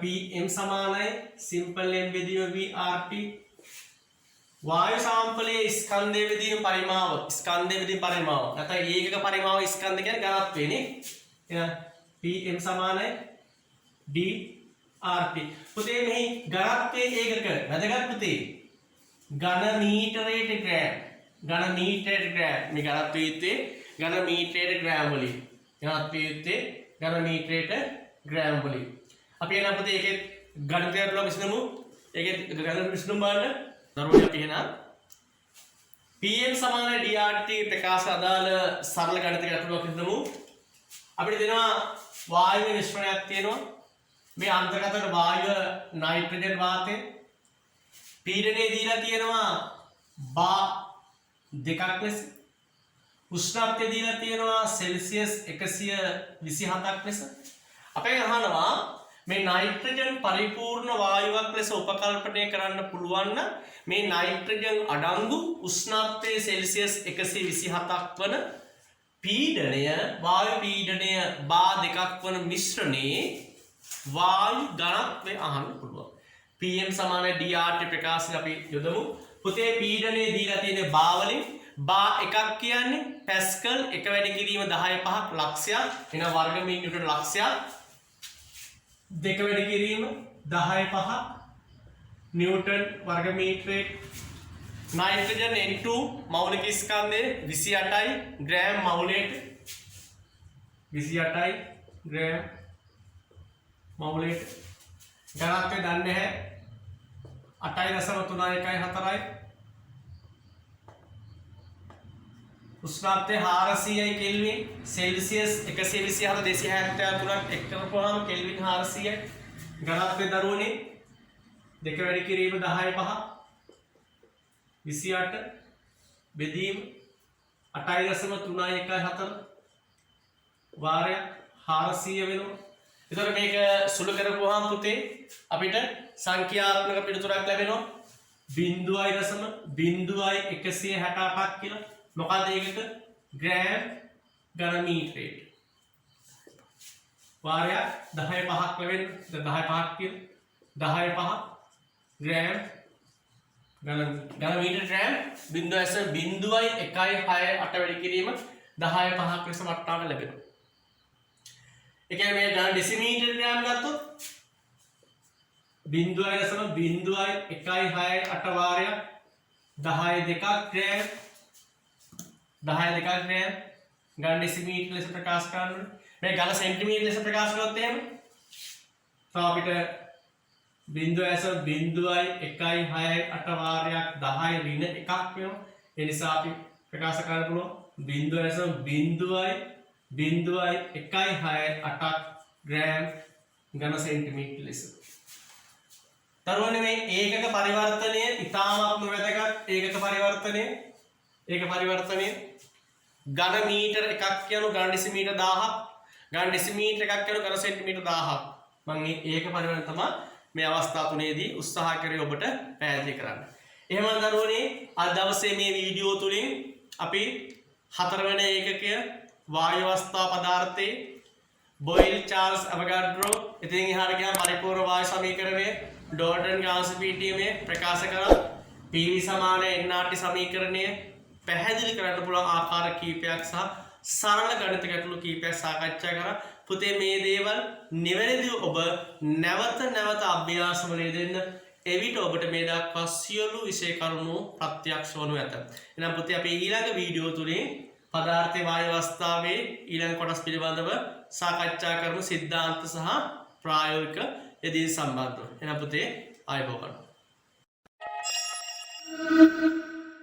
PM සමානයි සිම්පල් m බෙදීම VRT. වායු සාම්පලයේ ස්කන්ධයේ බෙදීම පරිමාව ස්කන්ධයේ බෙදීම පරිමාව නැත්නම් ඒකක පරිමාව ස්කන්ධ කියන්නේ ඝනත්වය නේ. එහෙනම් PM සමානයි DRT. පුතේ මෙහි ඝනත්වයේ ඒකක වැදගත් පුතේ ඝන මීටරයට ග්‍රෑම්. ඝන මීටරයට ග්‍රෑම්. මේ ඝනත්වය යුත්තේ ඝන මීටරයට ග්‍රෑම් වලින්. ඝනත්වය යුත්තේ ඝන මීටරයට ග්‍රෑම් වලින්. අපි එන පුතේ ඒකේ ගණිතයට ලොක විසඳමු. ඒකේ ගණන විසඳමු බලන්න. දරුවෝ අපි එන PM සමාන DRT ප්‍රකාශ අදාළ සරල ගණිතයකට ලොක විසඳමු. අපිට දෙනවා වායු මිශ්‍රණයක් තියෙනවා. මේ අන්තර්ගත වායුව නයිට්‍රජන් වාතය පීඩනය දීලා තියෙනවා බා 2ක් ලෙස. උෂ්ණත්වය දීලා තියෙනවා සෙල්සියස් 127ක් ලෙස. අපේ අහනවා මේ නයිට්‍රජන් පරිපූර්ණ වායුවක් ලෙස උපකල්පනය කරන්න පුළුවන් නම් මේ නයිට්‍රජන් අඩංගු උෂ්ණත්වයේ සෙල්සියස් 127ක් වන පීඩනය වායු පීඩනය බා 2ක් වන මිශ්‍රණයේ වායු ඝනත්වය අහන්න පුළුවන්. PM සමාන DRT ප්‍රකාශය අපි යොදමු. පුතේ පීඩනය දීලා තියෙන්නේ බා වලින්. බා එකක් කියන්නේ පැස්කල් 1 වැඩි කිරීම 10/5ක් ලක්ෂයක්. එන වර්ග මීටර ලක්ෂයක්. 2 වැඩි කිරීම 10/5ක් නිව්ටන් වර්ග මීටරේ. නයිට්‍රජන් N2 මෞලික ස්කන්ධය 28යි ග්‍රෑම් මවුලයට. 28යි ග්‍රෑම් මවුලයට. ඝනත්වය දන්නේ නැහැ. 8.3114යි. උෂ්ණත්වය 400යි කෙල්වින්. සෙල්සියස් 124 273ක් එක් කරපුවාම කෙල්වින් 400යි. ඝනත්වය දරුවනේ 2 වැඩි කිරීම 10/5 28 බෙදීම 8.314 වාරයක් 400 වෙනවා. එතකොට මේක සුළු කරපුවාම පුතේ අපිට සංඛ්‍යාත්මක පිළිතුරක් ලැබෙනවා 0.168ක් කියලා. මොකද ඒකට ග්‍රෑම් ඝන මීටරයට. වාරයක් 10 5ක් ලැබෙන්නේ 10 5ක් කියන 10 5 ග්‍රෑම් ඝන මීටර ග්‍රෑම් 0.168 වැඩි කිරීම 10 5ක් ලෙස වට්ටාවට ලැබෙනවා. ඒ කියන්නේ මේ ඝන ඩෙසිමීටර ග්‍රෑම් ගත්තොත් 0.168 වාරයක් 10 2ක් ග්‍රෑම් 10 2ක් ග්‍රෑම් ඝන ඩෙසිමීටර ලෙස ප්‍රකාශ කරනවා. මේ ඝන සෙන්ටිමීටර ලෙස ප්‍රකාශ කරොත් එහෙම අපිට 0.168 වාරයක් 10 ඍණ 1ක් වෙනවා. ඒ නිසා අපි ප්‍රකාශ කරන්න පුළුවන් 0.0.168 ග්‍රෑම් ඝන සෙන්ටිමීටර ලෙස. තරුවනේ මේ ඒකක පරිවර්තනය ඉතාමත්ම වැදගත්. ඒකක පරිවර්තනය ඝන මීටර එකක් කියන ඝන ඩෙසිමීටර 1000ක් ඝන ඩෙසිමීටර එකක් කියන ඝන සෙන්ටිමීටර 1000ක්. මම මේ ඒක පරිවර්තන තමයි මේ අවස්ථා තුනේදී උත්සාහ කරේ ඔබට පැහැදිලි කරන්න. එහෙනම් දරුවනේ අද දවසේ මේ වීඩියෝ තුලින් අපි හතරවෙනි ඒකකය වායු අවස්ථා පදාර්ථයේ බොයිල් චාල්ස් අවගාඩ්‍රෝ ඉතින් එහාට ගියාම පරිපූර්ණ වායු සමීකරණය ඩෝල්ටන් ගාස් පීඨියේ ප්‍රකාශ කරා PV සමාන NRT සමීකරණය පැහැදිලි කරන්න පුළුවන් ආකාර කීපයක් සහ සරල ගණිත ගැටලු කීපයක් සාකච්ඡා කරා. පුතේ මේ දේවල් නිවැරදිව ඔබ නැවත අභ්‍යාසවල යෙදෙන්න එවිට ඔබට මේ දක්වා සියලු විෂය කරුණු ප්‍රත්‍යක්ෂ වනු ඇත. එහෙනම් පුතේ අපි ඊළඟ වීඩියෝ තුලින් පදාර්ථයේ වායු අවස්ථාවේ ඊළඟ කොටස් පිළිබඳව සාකච්ඡා කරමු සිද්ධාන්ත සහ ප්‍රායෝගික යෙදීම් සම්බන්ධව. එහෙනම් පුතේ ආයුබෝවන්.